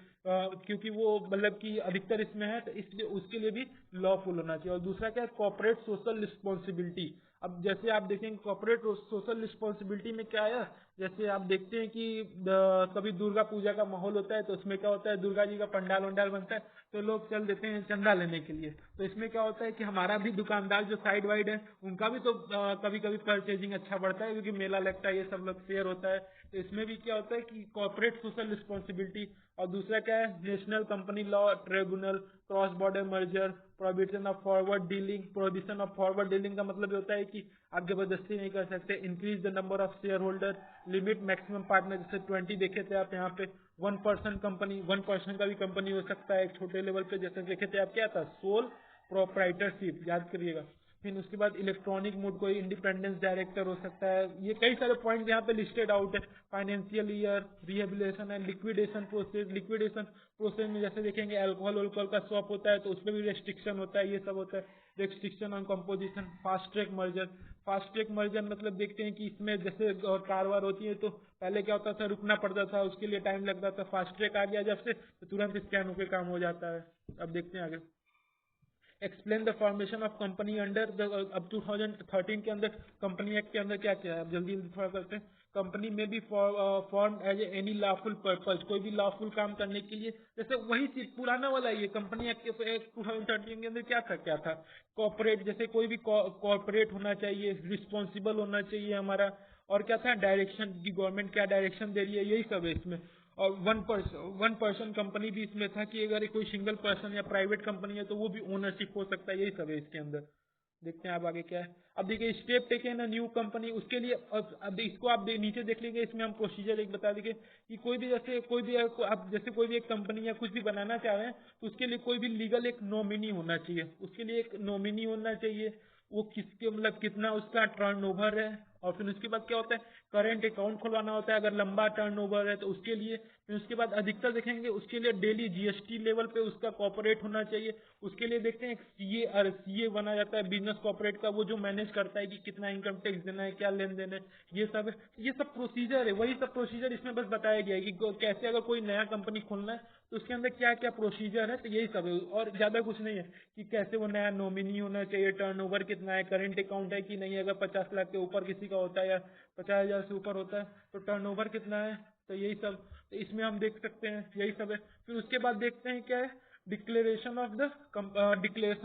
क्योंकि वो मतलब कि अधिकतर इसमें है, तो इसलिए उसके लिए भी लॉफुल होना चाहिए। और दूसरा क्या है, कॉर्पोरेट सोशल रिस्पॉन्सिबिलिटी। अब जैसे आप देखेंगे कॉर्पोरेट सोशल रिस्पॉन्सिबिलिटी में क्या है, जैसे आप देखते हैं कि कभी दुर्गा पूजा का माहौल होता है, तो उसमें क्या होता है दुर्गा जी का पंडाल वंडाल बनता है, तो लोग चल देते हैं चंदा लेने के लिए। तो इसमें क्या होता है कि हमारा भी दुकानदार जो साइड वाइड है उनका भी तो कभी कभी परचेजिंग अच्छा बढ़ता है, क्योंकि मेला लगता है, ये सब लोग शेयर होता है। तो इसमें भी क्या होता है कि कॉर्पोरेट सोशल रिस्पॉन्सिबिलिटी। और दूसरा क्या है, national company law tribunal, cross border merger, prohibition of forward dealing. Prohibition of forward dealing का मतलब ये होता है कि आप जबरदस्ती नहीं कर सकते। Increase the number of share holder, limit maximum partner, जैसे 20 देखे थे आप यहाँ पे। 1% कंपनी, 1% का भी कंपनी हो सकता है एक छोटे लेवल पे, जैसे देखे थे आप क्या था, सोल प्रोप्राइटरशिप, याद करिएगा। फिर उसके बाद इलेक्ट्रॉनिक मोड, कोई इंडिपेंडेंस डायरेक्टर हो सकता है। ये कई सारे पॉइंट यहाँ पे लिस्टेड आउट है। Financial year, rehabilitation and liquidation process. Liquidation process में जैसे देखेंगे अल्कोहल उल्कोहल का शॉप होता है, तो उसमें भी रेस्ट्रिक्शन होता है, ये सब होता है। Restriction on composition. Fast track merger. Fast track merger मतलब देखते हैं कि इसमें जैसे कार वार होती है, तो पहले क्या होता था रुकना पड़ता था, उसके लिए टाइम लगता था। फास्ट ट्रैक आ गया जब से, तो तुरंत स्कैन होकर काम हो जाता है। अब देखते हैं आगे। Explain the formation of company under the, अब 2013 के अंदर कंपनी एक्ट के अंदर क्या क्या है, अब जल्दी जल्दी थोड़ा करते हैं। कंपनी में भी form as any lawful purpose, कोई भी लॉफुल काम करने के लिए, जैसे वही चीज पुराना वाला ये कंपनी एक्ट के 2013 के अंदर क्या था, कॉर्पोरेट, जैसे कोई भी कॉर्पोरेट होना चाहिए, रिस्पॉन्सिबल होना चाहिए हमारा। और क्या था, डायरेक्शन की गवर्नमेंट क्या डायरेक्शन दे रही है, यही सब है इसमें। और वन पर्सन कंपनी भी इसमें था कि अगर कोई सिंगल पर्सन या प्राइवेट कंपनी है तो वो भी ओनरशिप हो सकता है, यही सब है इसके अंदर। देखते हैं आप आगे क्या है। अब देखिए स्टेप टेके ना न्यू कंपनी, उसके लिए अब इसको आप नीचे देख लीजिए, इसमें हम प्रोसीजर एक बता देंगे कि कोई भी जैसे कोई भी आप जैसे कोई भी एक कंपनी या कुछ भी बनाना चाह रहे हैं, तो उसके लिए कोई भी लीगल एक नॉमिनी होना चाहिए, उसके लिए एक नॉमिनी होना चाहिए। वो किसके मतलब कितना उसका टर्नओवर है, और फिर उसके बाद क्या होता है, करंट अकाउंट खुलवाना होता है अगर लंबा टर्नओवर है तो उसके लिए। फिर उसके बाद अधिकतर देखेंगे उसके लिए डेली जीएसटी लेवल पे उसका कॉर्पोरेट होना चाहिए। उसके लिए देखते हैं सीए बना जाता है बिजनेस कॉर्पोरेट का, वो जो मैनेज करता है कि कितना इनकम टैक्स देना है, क्या लेन देन है, ये सब है। ये सब प्रोसीजर है, वही सब प्रोसीजर इसमें बस बताया गया है कि कैसे अगर कोई नया कंपनी खोलना है तो उसके अंदर क्या क्या प्रोसीजर है, तो यही सब है और ज्यादा कुछ नहीं है। कि कैसे वो नया नॉमिनी होना चाहिए, टर्नओवर कितना है, करंट अकाउंट है कि नहीं, अगर 50 लाख के ऊपर किसी का होता है या 50,000 से ऊपर होता है तो टर्नओवर कितना है, तो यही सब। तो इसमें हम देख सकते हैं यही सब है। फिर उसके बाद देखते हैं क्या है, डिक्लेरेशन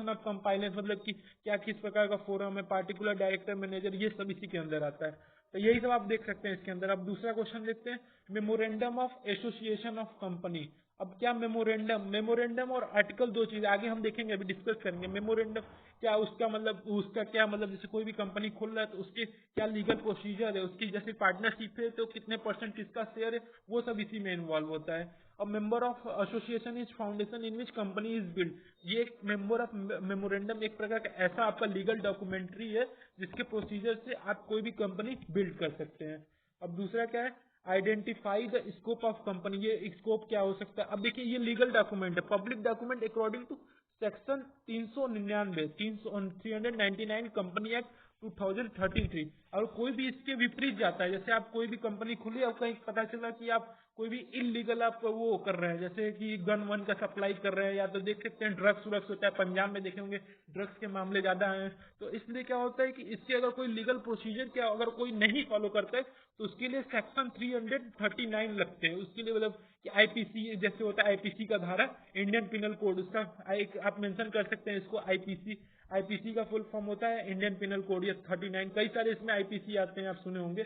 ऑफ कंपाइलेंस, मतलब कि क्या किस प्रकार का फोरम है, पार्टिकुलर डायरेक्टर मैनेजर, ये सब इसी के अंदर आता है। तो यही सब आप देख सकते हैं इसके अंदर। अब दूसरा क्वेश्चन देखते हैं, memorandum of association of company. अब क्या मेमोरेंडम और आर्टिकल दो चीज आगे हम देखेंगे, अभी डिस्कस करेंगे। मेमोरेंडम क्या उसका क्या मतलब, जैसे कोई भी कंपनी खोल रहा है तो उसके क्या लीगल प्रोसीजर है, उसकी जैसे पार्टनरशिप है तो कितने परसेंट किसका शेयर है, वो सब इसी में इन्वॉल्व होता है। और member of association is foundation in which company is build. ये एक मेंबर ऑफ मेमोरेंडम एक प्रकार का ऐसा आपका लीगल डॉक्यूमेंट्री है जिसके प्रोसीजर से आप कोई भी कंपनी बिल्ड कर सकते हैं। अब दूसरा क्या है, identify the scope of company. ये स्कोप क्या हो सकता है, अब देखिए ये लीगल डॉक्यूमेंट है, public document according to section 399 399 company act 2033। और कोई भी इसके विपरीत जाता है, जैसे आप कोई भी कंपनी खुली और कहीं पता चला कि आप कोई भी इलीगल आप वो कर रहे हैं, जैसे कि गन वन का सप्लाई कर रहे हैं, या तो देख सकते हैं ड्रग्स व्रग्स होता है, पंजाब में देखे होंगे ड्रग्स के मामले ज्यादा हैं। तो इसलिए क्या होता है कि इसके अगर कोई लीगल प्रोसीजर क्या अगर कोई नहीं फॉलो करता है तो उसके लिए सेक्शन 339 लगते हैं, उसके लिए मतलब कि आईपीसी जैसे होता है, आईपीसी का धारा, इंडियन पिनल कोड, उसका एक आप मेंशन कर सकते हैं इसको आईपीसी। आईपीसी का फुल फॉर्म होता है इंडियन पिनल कोड, या 39, कई सारे इसमें आईपीसी आते हैं, आप सुने होंगे।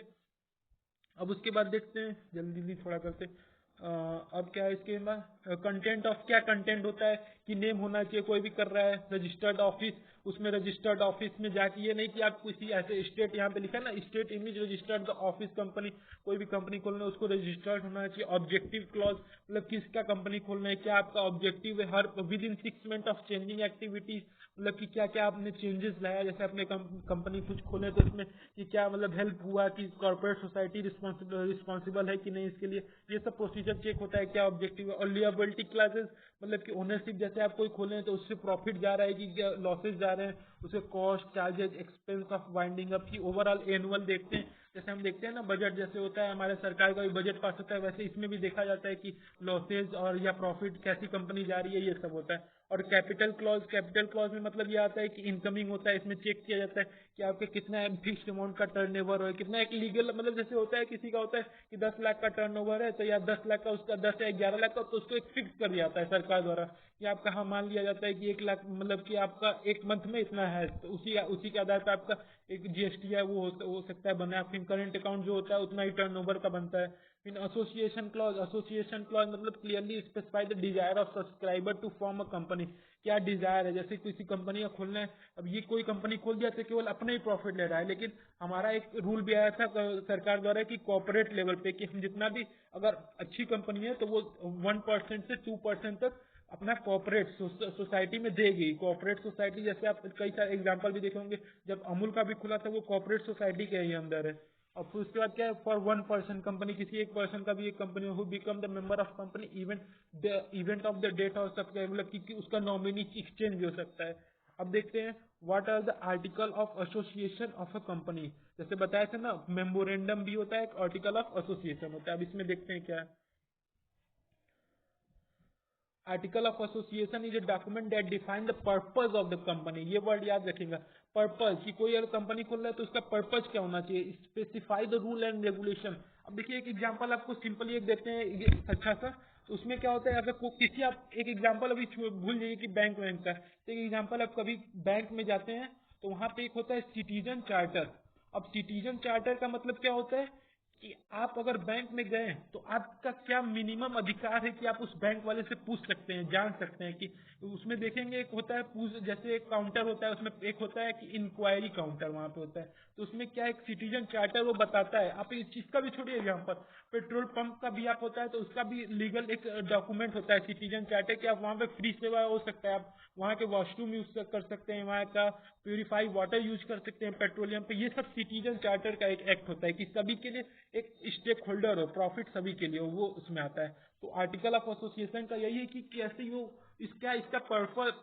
अब उसके बाद देखते हैं, जल्दी जल्दी थोड़ा करते हैं। अब क्या है इसके बाद, कंटेंट ऑफ, क्या कंटेंट होता है कि नेम होना चाहिए, कोई भी कर रहा है रजिस्टर्ड ऑफिस, उसमें रजिस्टर्ड ऑफिस में जाके, ये नहीं कि आप किसी ऐसे स्टेट, यहाँ पे लिखा है ना state image registered office company, कोई भी कंपनी खोलना है उसको रजिस्टर्ड होना चाहिए। ऑब्जेक्टिव क्लॉज, मतलब किसका कंपनी खोलना है, क्या आपका ऑब्जेक्टिव है, her with in 6 month of changing activities, मतलब कि क्या क्या आपने चेंजेस लाया, जैसे अपने कंपनी कुछ खोले तो उसमें कि क्या मतलब हेल्प हुआ, कि कॉर्पोरेट सोसाइटी रिस्पॉन्सिबल है कि नहीं इसके लिए, ये सब प्रोसीजर चेक होता है, क्या ऑब्जेक्टिव है। और लिएबिलिटी क्लासेस, मतलब कि ओनरशिप, जैसे आप कोई खोले हैं तो उससे प्रॉफिट जा रहा है कि क्या लॉसेज जा रहे हैं, उसके cost, charges, expense of winding up की ओवरऑल एनुअल देखते हैं। जैसे हम देखते हैं ना बजट, जैसे होता है हमारे सरकार का भी बजट पास होता है, वैसे इसमें भी देखा जाता है कि लॉसेज और या प्रॉफिट कैसी कंपनी जा रही है, ये सब होता है। और कैपिटल क्लॉज, कैपिटल क्लॉज में मतलब ये आता है कि इनकमिंग होता है, इसमें चेक किया जाता है कि आपके कितना फिक्स्ड अमाउंट का टर्नओवर है, कितना एक लीगल, मतलब जैसे होता है किसी का होता है कि 10 लाख का टर्नओवर है तो या 10 लाख का उसका 10 या 11 लाख का, तो उसको एक फिक्स कर दिया जाता है सरकार द्वारा कि आपका, हाँ मान लिया जाता है कि 1 लाख, मतलब कि आपका एक मंथ में इतना है, तो उसी के आधार पर आपका एक जीएसटी है वो हो सकता है बना, फिर करंट अकाउंट जो होता है उतना ही टर्नओवर का बनता है। In association clause, association clause मतलब clearly specify the desire of subscriber to form a company, क्या डिजायर है, जैसे किसी कंपनी का खोलना है, अब ये कोई कंपनी खोल दिया तो केवल अपने ही प्रॉफिट ले रहा है, लेकिन हमारा एक रूल भी आया था सरकार द्वारा कि कॉर्पोरेट लेवल पे कि हम जितना भी, अगर अच्छी कंपनी है तो वो 1% से 2% तक अपना कॉर्पोरेट सोसाइटी में देगी। कॉर्पोरेट सोसाइटी जैसे आप कई सारे एग्जांपल भी देखे होंगे, जब अमूल का भी खुला था वो कॉर्पोरेट सोसाइटी के ही अंदर है। और फिर उसके बाद क्या है, फॉर 1 पर्सन कंपनी, किसी एक पर्सन का भी एक company who become the member of company event of the date हो सकता है, मतलब कि उसका नॉमिनी एक्सचेंज भी हो सकता है। अब देखते हैं what are the article of association of a company, जैसे बताया था ना मेमोरेंडम भी होता है, एक आर्टिकल ऑफ एसोसिएशन होता है। अब इसमें देखते हैं क्या है। Article of association is a document that define the purpose of the company, ये वर्ड याद रखेगा, पर्पज, कि कोई अगर कंपनी खोल रहा है तो उसका पर्पज क्या होना चाहिए। Specify the rule and regulation. अब देखिए एक एग्जांपल आपको सिंपली एक देते हैं अच्छा सा, तो उसमें क्या होता है, अगर किसी आप एक एग्जांपल अभी भूल जाइए कि बैंक वैंक का, तो एक एग्जांपल आप कभी बैंक में जाते हैं तो वहां पे एक होता है सिटीजन चार्टर। अब सिटीजन चार्टर का मतलब क्या होता है कि आप अगर बैंक में गए तो आपका क्या मिनिमम अधिकार है कि आप उस बैंक वाले से पूछ सकते हैं, जान सकते हैं कि उसमें देखेंगे एक होता है पूछ, जैसे एक काउंटर होता है उसमें एक होता है कि इंक्वायरी काउंटर वहां पे होता है, तो उसमें क्या एक सिटीजन चार्टर वो बताता है। आप इस चीज का भी छोड़िए एग्जाम्पल, पेट्रोल पंप का भी आप होता है तो उसका भी लीगल एक डॉक्यूमेंट होता है सिटीजन चार्टर, कि आप वहां पे फ्री सेवा हो सकता है, आप वहाँ के वॉशरूम यूज कर सकते हैं, वहाँ का प्यूरिफाई वाटर यूज कर सकते हैं पेट्रोलियम पे, ये सब सिटीजन चार्टर का एक एक्ट होता है कि सभी के लिए एक स्टेक होल्डर हो, प्रॉफिट सभी के लिए हो, वो उसमें आता है। तो आर्टिकल ऑफ एसोसिएशन का यही है कि कैसे वो इसका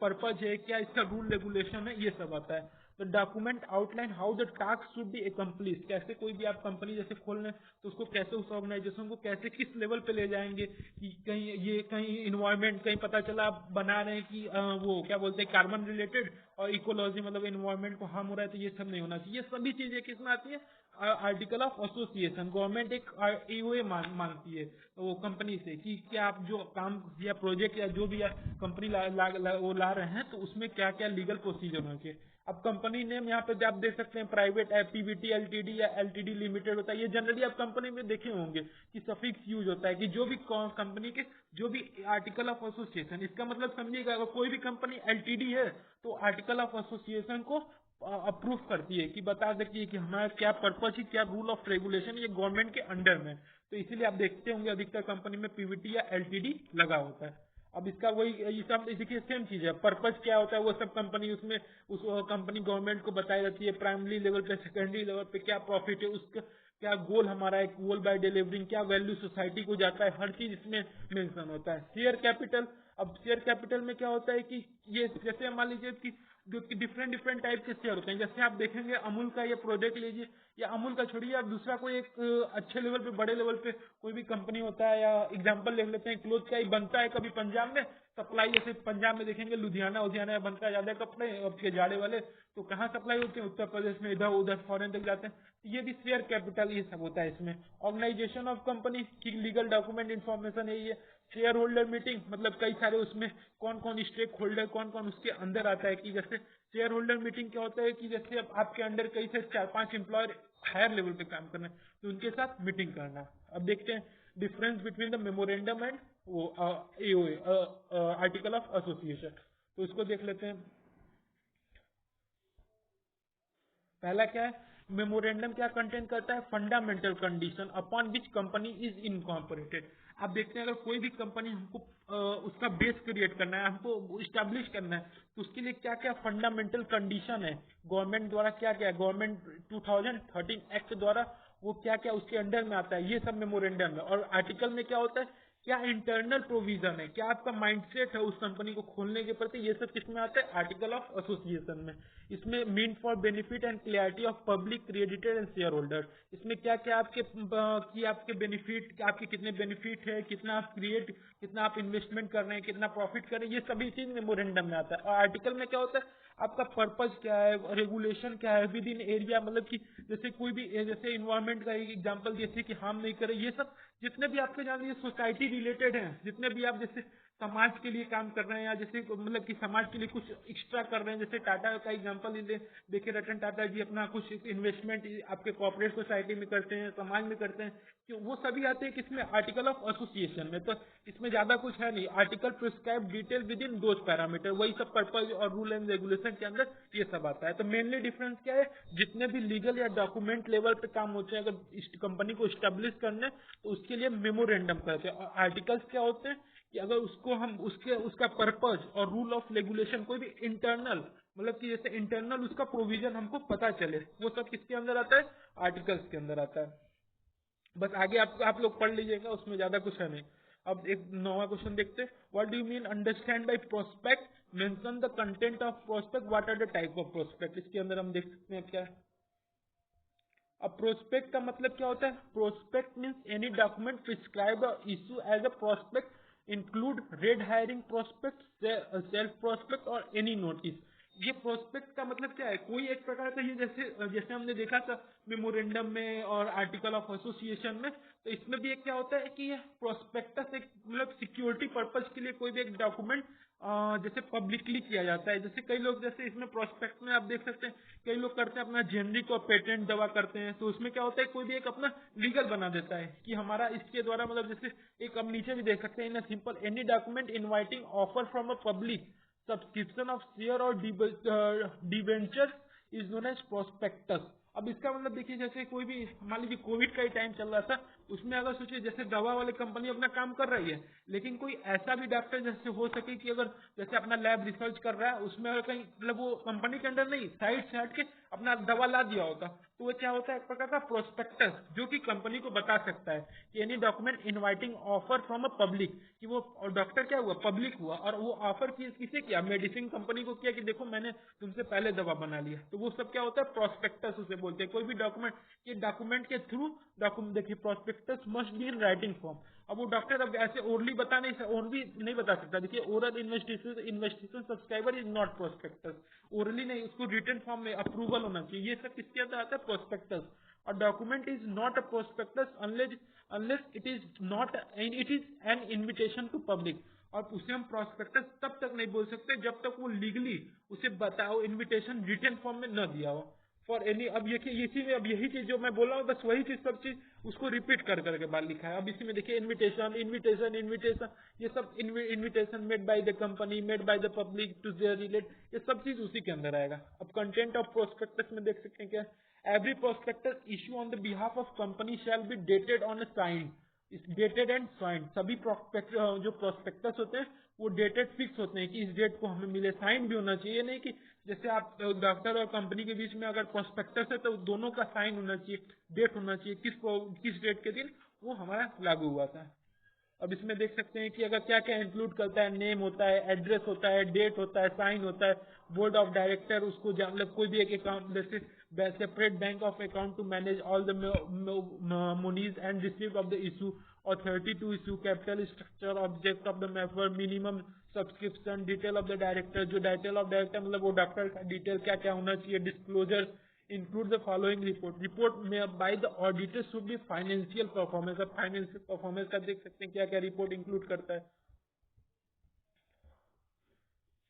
पर्पज है, क्या इसका रूल रेगुलेशन है, ये सब आता है। The document outline how the task should be accomplish, कैसे कोई भी आप कंपनी जैसे खोल रहे हैं तो उसको कैसे उस ऑर्गेनाइजेशन को कैसे किस लेवल पे ले जाएंगे, कि कहीं इन्वायरमेंट, कहीं पता चला आप बना रहे हैं कि वो क्या बोलते हैं कार्बन रिलेटेड और इकोलॉजी, मतलब इन्वायरमेंट को हार्म हो रहा है, तो ये सब नहीं होना चाहिए। ये सभी चीजें किसमें आती है, आर्टिकल ऑफ एसोसिएशन। गवर्नमेंट एक ईओए मांगती है वो कंपनी से कि क्या आप जो काम या प्रोजेक्ट या जो भी कंपनी वो ला रहे हैं तो उसमें क्या क्या लीगल प्रोसीजर होना चाहिए। अब कंपनी नेम यहाँ पे आप देख सकते हैं, प्राइवेट पीवीटी एलटीडी या एलटीडी लिमिटेड होता है, ये जनरली आप कंपनी में देखे होंगे कि सफिक्स यूज होता है कि जो भी कंपनी के जो भी आर्टिकल ऑफ एसोसिएशन, इसका मतलब समझिएगा अगर कोई भी कंपनी एलटीडी है तो आर्टिकल ऑफ एसोसिएशन को अप्रूव करती है, कि बता सकती है कि हमारा क्या पर्पज है, क्या रूल ऑफ रेगुलेशन, ये गवर्नमेंट के अंडर में, तो इसीलिए आप देखते होंगे अधिकतर कंपनी में पीवीटी या एलटीडी लगा होता है। अब इसका वही ये सब देखिए सेम चीज है, पर्पज क्या होता है वो सब कंपनी उसमें उस कंपनी गवर्नमेंट को बताई जाती है, प्राइमरी लेवल पे, सेकेंडरी लेवल पे क्या प्रॉफिट है, उसका क्या गोल हमारा है, गोल बाय डिलीवरिंग क्या वैल्यू सोसाइटी को जाता है, हर चीज इसमें मेंशन होता है। शेयर कैपिटल, अब शेयर कैपिटल में क्या होता है कि ये जैसे मान लीजिए कि डिफरेंट डिफरेंट टाइप के शेयर होते हैं, जैसे आप देखेंगे अमूल का ये प्रोडक्ट लीजिए, या अमूल का छोड़िए आप दूसरा कोई एक अच्छे लेवल पे, बड़े लेवल पे कोई भी कंपनी होता है, या एग्जांपल ले लेते हैं क्लोथ का ही बनता है कभी पंजाब में, सप्लाई जैसे पंजाब में देखेंगे, लुधियाना उधियाना में बनता है ज्यादा कपड़े आपके जाड़े वाले, तो कहाँ सप्लाई होते हैं, उत्तर प्रदेश में, इधर उधर फॉरेन तक जाते हैं। ये भी शेयर कैपिटल ये सब होता है इसमें। ऑर्गेनाइजेशन ऑफ कंपनी की लीगल डॉक्यूमेंट इन्फॉर्मेशन है ये। शेयर होल्डर मीटिंग मतलब कई सारे उसमें कौन कौन स्टेक होल्डर कौन कौन उसके अंदर आता है, कि जैसे शेयर होल्डर मीटिंग क्या होता है कि जैसे अब आपके अंडर कई से 4-5 एम्प्लॉयर हायर लेवल पे काम करना है, तो उनके साथ मीटिंग करना। अब देखते हैं difference between the memorandum and वो एओए, आर्टिकल ऑफ एसोसिएशन। तो इसको देख लेते हैं। पहला क्या है, मेमोरेंडम क्या कंटेन करता है, fundamental condition upon which company is incorporated. आप देखते हैं अगर कोई भी कंपनी हमको उसका बेस क्रिएट करना है, हमको स्टैब्लिश करना है, तो उसके लिए क्या क्या फंडामेंटल कंडीशन है, गवर्नमेंट द्वारा क्या क्या, गवर्नमेंट 2013 एक्ट द्वारा वो क्या क्या उसके अंडर में आता है, ये सब मेमोरेंडम है। और आर्टिकल में क्या होता है, क्या इंटरनल प्रोविजन है, क्या आपका माइंडसेट है उस कंपनी को खोलने के प्रति, ये सब किसमें आता है, आर्टिकल ऑफ एसोसिएशन में। इसमें mean for benefit and clarity of public creditor and share holder, इसमें क्या क्या आपके कि आपके बेनिफिट, आपके कितने बेनिफिट है, कितना आप क्रिएट, कितना आप इन्वेस्टमेंट कर रहे हैं, कितना प्रॉफिट कर रहे हैं, ये सभी चीज मेमोरेंडम में आता है। और आर्टिकल में क्या होता है, आपका पर्पज क्या है, रेगुलेशन क्या है विद इन एरिया, मतलब कि जैसे कोई भी जैसे इन्वायरमेंट का एक एग्जांपल जैसे कि हार्म नहीं करे, ये सब जितने भी आपके जान ये सोसाइटी रिलेटेड हैं, जितने भी आप जैसे समाज के लिए काम कर रहे हैं या जैसे मतलब कि समाज के लिए कुछ एक्स्ट्रा कर रहे हैं, जैसे टाटा का एग्जांपल देखिए, रतन टाटा जी अपना कुछ इन्वेस्टमेंट आपके कॉर्पोरेट सोसाइटी में करते हैं, समाज में करते हैं, कि वो सभी आते हैं किसमें, आर्टिकल ऑफ एसोसिएशन में। तो इसमें ज्यादा कुछ है नहीं, article prescribe detail with in those parameter, वही सब पर्पज और रूल एंड रेगुलेशन के अंदर ये सब आता है। तो मेनली डिफरेंस क्या है, जितने भी लीगल या डॉक्यूमेंट लेवल पे काम होते हैं, अगर इस कंपनी को स्टेब्लिश करने, तो उसके लिए मेमोरेंडम करते हैं। और आर्टिकल्स क्या होते हैं कि अगर उसको हम उसका पर्पज और रूल ऑफ रेगुलेशन कोई भी इंटरनल, मतलब कि जैसे इंटरनल उसका प्रोविजन हमको पता चले, वो सब किसके अंदर आता है, आर्टिकल्स के अंदर आता है। बस आगे आप लोग पढ़ लीजिएगा, उसमें ज्यादा कुछ है नहीं। अब एक नवा क्वेश्चन देखते हैं, what do you mean understand by prospect, mention the content of prospect, what are the type of prospect. इसके अंदर हम देख सकते हैं क्या है। अब प्रोस्पेक्ट का मतलब क्या होता है, prospect means any document prescribe issue as a prospect include red herring prospect, shelf prospect और एनी नोटिस। ये प्रोस्पेक्ट का मतलब क्या है, कोई एक प्रकार का, ये जैसे जैसे हमने देखा था मेमोरेंडम में और आर्टिकल ऑफ एसोसिएशन में, तो इसमें भी एक क्या होता है कि ये प्रोस्पेक्टस एक मतलब सिक्योरिटी पर्पज के लिए कोई भी एक डॉक्यूमेंट जैसे पब्लिकली किया जाता है। जैसे कई लोग जैसे इसमें प्रोस्पेक्ट में आप देख सकते हैं कई लोग करते हैं अपना जेनरिक और पेटेंट दवा करते हैं, तो उसमें क्या होता है कोई भी एक अपना लीगल बना देता है कि हमारा इसके द्वारा मतलब जैसे एक हम नीचे भी देख सकते हैं, in simple any document inviting offer from a public subscription of share और debenture is known as prospectus. अब इसका मतलब देखिए जैसे कोई भी मान लीजिए कोविड का ही टाइम चल रहा था, उसमें अगर सोचिए जैसे दवा वाले कंपनी अपना काम कर रही है, लेकिन कोई ऐसा भी डॉक्टर जैसे हो सके कि अगर जैसे अपना लैब रिसर्च कर रहा है, उसमें अगर कहीं मतलब वो कंपनी के अंदर नहीं साइड से हट के अपना दवा ला दिया होगा, तो वो क्या होता है एक प्रकार का प्रोस्पेक्टस, जो कि कंपनी को बता सकता है कि any document inviting offer from a public, कि वो डॉक्टर क्या हुआ, पब्लिक हुआ, और वो ऑफर किसे किया, मेडिसिन कंपनी को किया कि देखो मैंने तुमसे पहले दवा बना लिया, तो वो सब क्या होता है प्रोस्पेक्टस उसे बोलते हैं। कोई भी डॉक्यूमेंट, ये डॉक्यूमेंट के थ्रू डॉक्यूमेंट देखिए prospectus must be in writing form. अब वो डॉक्टर अब ऐसे ओरली ओरली नहीं बता सकता, देखिए oral investigation subscriber is not prospectus, orally नहीं, उसको रिटन फॉर्म में अप्रूवल होना चाहिए, ये सब किसके अंदर आता है, प्रोस्पेक्टस। और document is not a prospectus unless it is an invitation to public. और उसे हम प्रोस्पेक्टस तब तक नहीं बोल सकते जब तक वो लीगली उसे बताओ इन्विटेशन रिटन फॉर्म में न दिया हो फॉर एनी। अब ये इसी में अब यही चीज जो मैं बोल रहा हूँ बस वही चीज सब चीज उसको रिपीट कर करके बाद लिखा है। अब इसी में देखिए इन्विटेशन इन्विटेशन इन्विटेशन, ये सब invitation made by the company, made by the public to their relate, ये सब चीज उसी के अंदर आएगा। अब कंटेंट ऑफ प्रोस्पेक्टस में देख सकते हैं क्या, every prospectus issue on the behalf of company shall be dated on a sign, dated and signed. सभी जो प्रोस्पेक्टस होते हैं वो डेटेड फिक्स होते हैं कि इस डेट को हमें मिले, साइन भी होना चाहिए, नहीं कि जैसे आप डॉक्टर और कंपनी के बीच में अगर प्रोस्पेक्टस है तो दोनों का साइन होना चाहिए, डेट होना चाहिए किस डेट के दिन वो हमारा लागू हुआ था। अब इसमें देख सकते हैं कि अगर क्या क्या इंक्लूड करता है, नेम होता है, एड्रेस होता है, डेट होता है, साइन होता है, बोर्ड ऑफ डायरेक्टर उसको मतलब कोई भी एक अकाउंट जैसे separate bank of account to manage all the monies and received of the issue, authority to issue, capital structure, object of the matter, minimum subscription, detail of the director, जो detail of director मतलब वो doctor का detail क्या क्या होना चाहिए, disclosure include the following report, report में by the auditor should be financial performance. अब फाइनेंशियल परफॉर्मेंस का देख सकते हैं क्या क्या रिपोर्ट इंक्लूड करता है।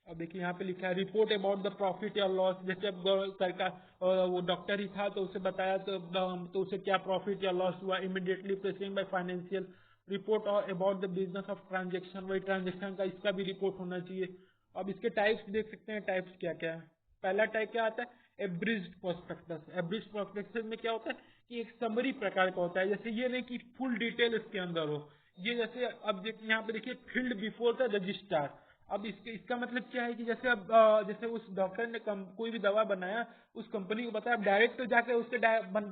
अब देखिए यहाँ पे लिखा है रिपोर्ट अबाउट द प्रॉफिट या लॉस, जैसे अब सरकार वो डॉक्टर ही था तो उसे बताया तो उसे क्या प्रॉफिट या लॉस हुआ, immediately pressing by financial report और about the business of transaction, वही ट्रांजेक्शन का इसका भी रिपोर्ट होना चाहिए। अब इसके टाइप्स देख सकते हैं, टाइप्स क्या क्या है। पहला टाइप क्या आता है, एब्रिज्ड प्रोस्पेक्टस। एब्रिज्ड प्रोस्पेक्टस में क्या होता है कि एक समरी प्रकार का होता है, जैसे ये नहीं कि फुल डिटेल इसके अंदर हो। ये जैसे अब यहाँ पे देखिए फील्ड बिफोर द रजिस्ट्रार। अब इसका मतलब क्या है कि जैसे अब जैसे उस डॉक्टर ने कोई भी दवा बनाया, उस कंपनी को बताया, डायरेक्ट तो जाके उसके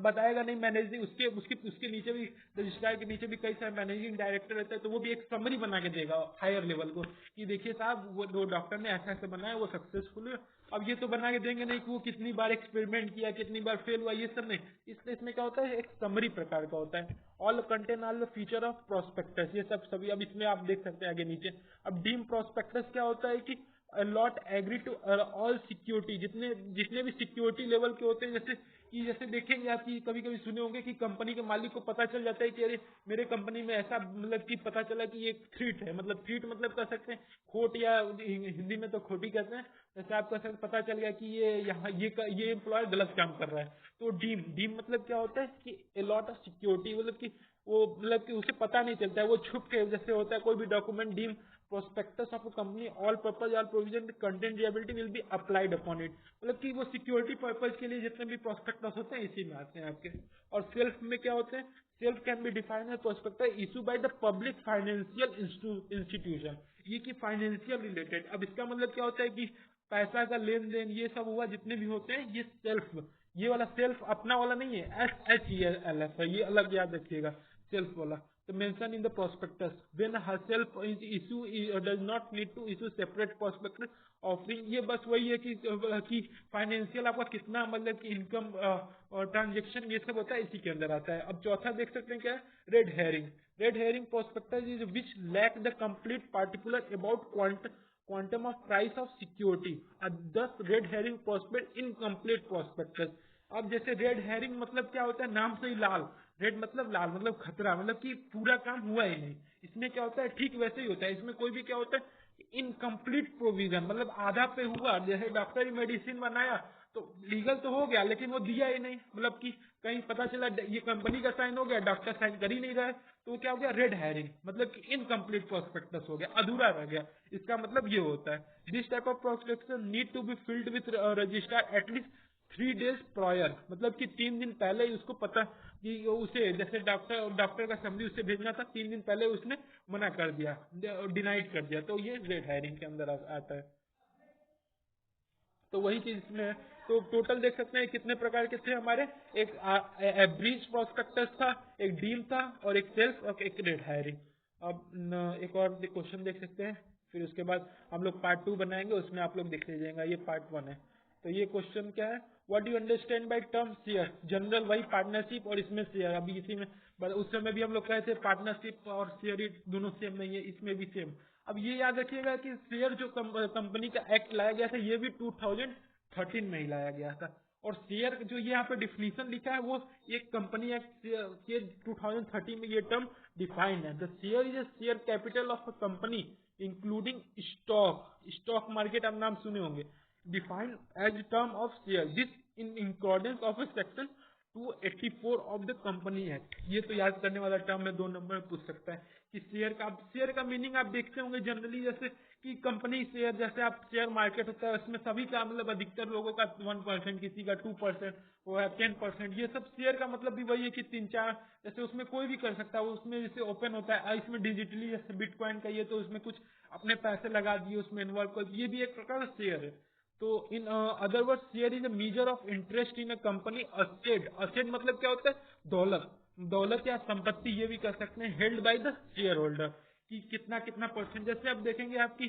बताएगा नहीं, मैनेजिंग उसके उसके उसके नीचे भी, रजिस्ट्रार के नीचे भी कई सारे मैनेजिंग डायरेक्टर रहते हैं, तो वो भी एक समरी बना के देगा हायर लेवल को कि देखिए साहब वो डॉक्टर ने ऐसा ऐसा बनाया, वो सक्सेसफुल है। अब ये तो बना के देंगे नहीं कि वो कितनी बार एक्सपेरिमेंट किया, कितनी बार फेल हुआ, ये सब नहीं। इसलिए इसमें क्या होता है, एक समरी प्रकार का होता है। All contain all the feature of prospectus, ये सब सभी। अब इसमें आप देख सकते हैं आगे नीचे। अब डीम प्रोस्पेक्टस क्या होता है कि allot agree to all security, जितने जितने भी सिक्योरिटी लेवल के होते हैं, जैसे देखेंगे आप कि कभी कभी सुने होंगे कि कंपनी के मालिक को पता चल जाता है कि अरे मेरे कंपनी में ऐसा मतलब कि पता चला कि ये थ्रीट है, मतलब थ्रीट मतलब कह सकते हैं खोट, या हिंदी में तो खोटी कहते हैं। जैसे आपको पता चल गया कि ये यहाँ ये एम्प्लॉय गलत काम कर रहा है, तो डीम डीम मतलब क्या होता है कि अलॉट ऑफ सिक्योरिटी, मतलब कि वो मतलब कि उसे पता नहीं चलता है, वो छुप के जैसे होता है कोई भी document. Deem prospectus of a company all purpose all provision content liability will be applied upon it, मतलब कि वो सिक्योरिटी पर्पज के लिए जितने भी प्रोस्पेक्टस होते हैं इसी में आते हैं आपके। और सेल्फ में क्या होते हैं, shelf can be defined as prospectus issue by the public financial institution, ये की फाइनेंशियल रिलेटेड। अब इसका मतलब क्या होता है कि पैसा का लेन देन ये सब हुआ, जितने भी होते हैं ये सेल्फ, ये वाला सेल्फ अपना वाला नहीं है, SHELF है, ये अलग याद रखिएगा सेल्फ वाला। तो mention in the prospectus when herself is issue does not need to issue separate prospectus offering, ये बस वही है कि फाइनेंशियल आपका कितना मतलब कि इनकम और ट्रांजेक्शन ये सब होता है, इसी के अंदर आता है। अब चौथा देख सकते हैं क्या है, red herring. Red herring prospectus is which lack the complete particular about quantum of price of security, thus red herring prospect incomplete prospectus। अब जैसे रेड हेरिंग मतलब क्या होता है, नाम से ही लाल, रेड मतलब लाल मतलब खतरा, मतलब कि पूरा काम हुआ ही नहीं। इसमें क्या होता है, ठीक वैसे ही होता है, इसमें कोई भी क्या होता है इनकम्प्लीट प्रोविजन, मतलब आधा पे हुआ। जैसे डॉक्टर ही मेडिसिन बनाया तो लीगल तो हो गया, लेकिन वो दिया ही नहीं, मतलब कि कहीं पता चला ये कंपनी का साइन हो गया, डॉक्टर साइन कर ही नहीं रहा है, तो क्या हो गया रेड हेरिंग, मतलब कि इनकम्प्लीट प्रोस्पेक्टस हो गया, अधूरा रह गया। इसका मतलब ये होता है this type of prospectus need to be filed with register at least 3 days prior, मतलब कि 3 दिन पहले ही उसको पता कि उसे जैसे डॉक्टर का समरी उसे भेजना था, 3 दिन पहले उसने मना कर दिया, डिनाइड कर दिया, तो ये रेड हेरिंग के अंदर आता है। तो वही चीज इसमें है। तो टोटल देख सकते हैं कितने प्रकार के थे हमारे, एक ब्रीच प्रोस्पेक्टस था, एक डील था, और एक सेल्फ और एक रेड हायरिंग। अब एक और क्वेश्चन देख सकते हैं, फिर उसके बाद हम लोग पार्ट 2 बनाएंगे, उसमें आप लोग देख लीजिएगा, ये पार्ट 1 है। तो ये क्वेश्चन क्या है, what do you understand by term share, general वही पार्टनरशिप और इसमें शेयर। अभी इसी में उस समय भी हम लोग कहे थे पार्टनरशिप और शेयर दोनों सेम नहीं है, इसमें भी सेम। अब ये याद रखिएगा कि शेयर जो कंपनी का एक्ट लाया गया था, ये भी 2013 में ही लाया गया था। और शेयर जो ये यहाँ पे डिफिनीशन लिखा है, वो एक कंपनी एक्ट के 2013 में ये टर्म डिफाइंड है। The share is a share capital of a company including stock, stock market आप नाम सुने होंगे, defined as term of share this in accordance of a section 284 of the company act. ये तो याद करने वाला टर्म है, 2 नंबर में पूछ सकता है कि शेयर का मीनिंग आप देखते होंगे जनरली, जैसे कि कंपनी शेयर, जैसे आप शेयर मार्केट होता है उसमें सभी का मतलब अधिकतर लोगों का 1%, किसी का 2%, वो है 10%, ये सब शेयर का मतलब भी वही है कि 3-4, जैसे उसमें कोई भी कर सकता है, उसमें जैसे ओपन होता है, इसमें डिजिटली जैसे बिटकॉइन का ये, तो उसमें कुछ अपने पैसे लगा दिए उसमें इन्वॉल्व कर, ये भी एक प्रकार का शेयर है। तो in other word share is a measure of interest in a company asset. Asset मतलब क्या होता है, दौलत, दौलत या संपत्ति, ये भी कह सकते हैं, held by the share holder, कि कितना कितना परसेंट। जैसे आप देखेंगे आपकी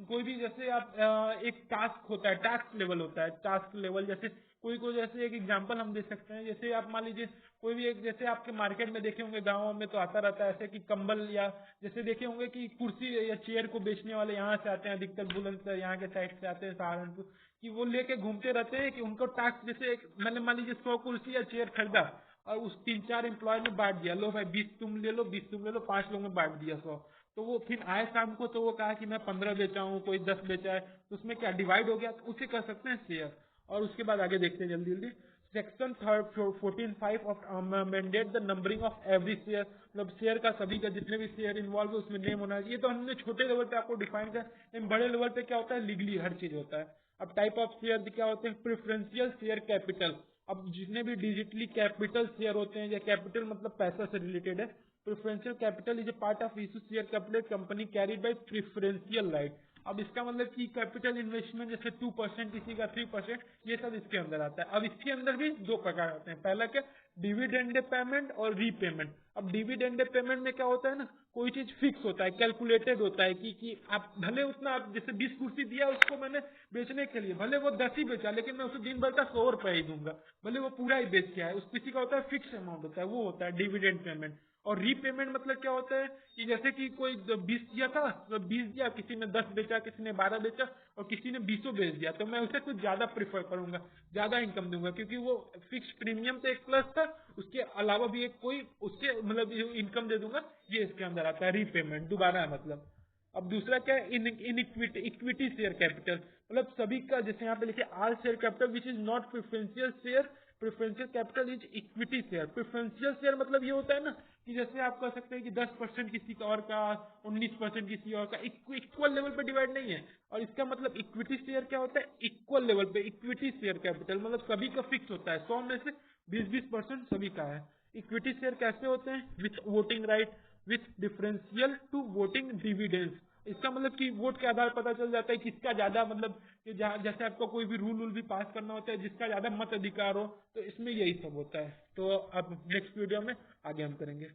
कोई भी जैसे आप एक टास्क होता है, टास्क लेवल होता है, टास्क लेवल जैसे कोई कोई जैसे एक एग्जांपल हम दे सकते हैं, जैसे आप मान लीजिए कोई भी एक, जैसे आपके मार्केट में देखे होंगे, गाँव में तो आता रहता है ऐसे कि कंबल, या जैसे देखे होंगे कि कुर्सी या चेयर को बेचने वाले यहाँ से आते हैं, अधिकतर बुलंदशहर यहाँ के साइड से आते हैं, सहारनपुर, कि वो लेके घूमते रहते हैं कि उनको टास्क, जैसे मैंने मान लीजिए 100 कुर्सी या चेयर खरीदा और उस 3-4 एम्प्लॉय में बांट दिया, लो भाई 20 तुम ले लो, 20 तुम ले लो, 5 लोगों में बांट दिया 100। तो वो फिर आए शाम को, तो वो कहा कि मैं 15 बेचा हूँ, कोई 10 बेचा है, तो उसमें क्या डिवाइड हो गया, तो उसे कर सकते हैं शेयर। और उसके बाद आगे देखते हैं जल्दी जल्दी। Section 14(5) of mandate the numbering of every share, मतलब शेयर का, सभी का जितने भी शेयर इन्वॉल्व है उसमें नेम होना चाहिए। ये तो हमने छोटे लेवल पे आपको डिफाइन किया, लेकिन बड़े लेवल पे क्या होता है, लीगली हर चीज होता है। अब टाइप ऑफ शेयर क्या होते हैं, प्रेफरेंशियल शेयर कैपिटल। अब जितने भी डिजिटली कैपिटल शेयर होते हैं, या कैपिटल मतलब पैसा से रिलेटेड है, preferential capital is a part of issue share capital company carried by preferential right. अब इसका मतलब कि कैपिटल इन्वेस्टमेंट जैसे 2%, किसी का 3%, ये सब इसके अंदर आता है। अब इसके अंदर भी दो प्रकार होते हैं, पहला क्या, डिविडेंड पेमेंट और रीपेमेंट। अब डिविडेंड पेमेंट में क्या होता है ना, कोई चीज फिक्स होता है, कैलकुलेटेड होता है कि आप भले उतना, आप जैसे 20 कुर्सी दिया उसको मैंने बेचने के लिए, भले वो 10 ही बेचा, लेकिन मैं उसे दिन भर का 100 रुपए ही दूंगा, भले वो पूरा ही बेच के आए। उस किसी का होता है फिक्स अमाउंट होता है, वो होता है डिविडेंड पेमेंट। और रीपेमेंट मतलब क्या होता है कि जैसे कि कोई 20 दिया था, तो 20 दिया, किसी ने 10 बेचा, किसी ने 12 बेचा, और किसी ने 20 बेच दिया, तो मैं उसे कुछ ज्यादा प्रीफर करूंगा, ज्यादा इनकम दूंगा, क्योंकि वो फिक्स प्रीमियम तो एक प्लस था, उसके अलावा भी एक कोई उसके मतलब इनकम दे दूंगा। ये इसके अंदर आता है रीपेमेंट, दोबारा मतलब। अब दूसरा क्या है, इन इक्विटी शेयर कैपिटल, मतलब सभी का, जैसे यहाँ पे लिखे all share capital which is not preferential share, preferential capital is equity share. Preferential share मतलब ये होता है ना कि जैसे आप कह सकते हैं कि 10% किसी का और का, 19% किसी और का, इक्वल लेवल पे डिवाइड नहीं है। और इसका मतलब इक्विटी शेयर क्या होता है, इक्वल लेवल पे इक्विटी शेयर कैपिटल, मतलब सभी का फिक्स होता है, 100 में से 20-20% सभी का है। इक्विटी शेयर कैसे होते हैं, with voting right, with differential to voting dividends. इसका मतलब कि वोट के आधार पता चल जाता है किसका ज्यादा, मतलब कि जैसे आपको कोई भी रूल भी पास करना होता है, जिसका ज्यादा मत अधिकार हो, तो इसमें यही सब होता है। तो अब नेक्स्ट वीडियो में आगे हम करेंगे।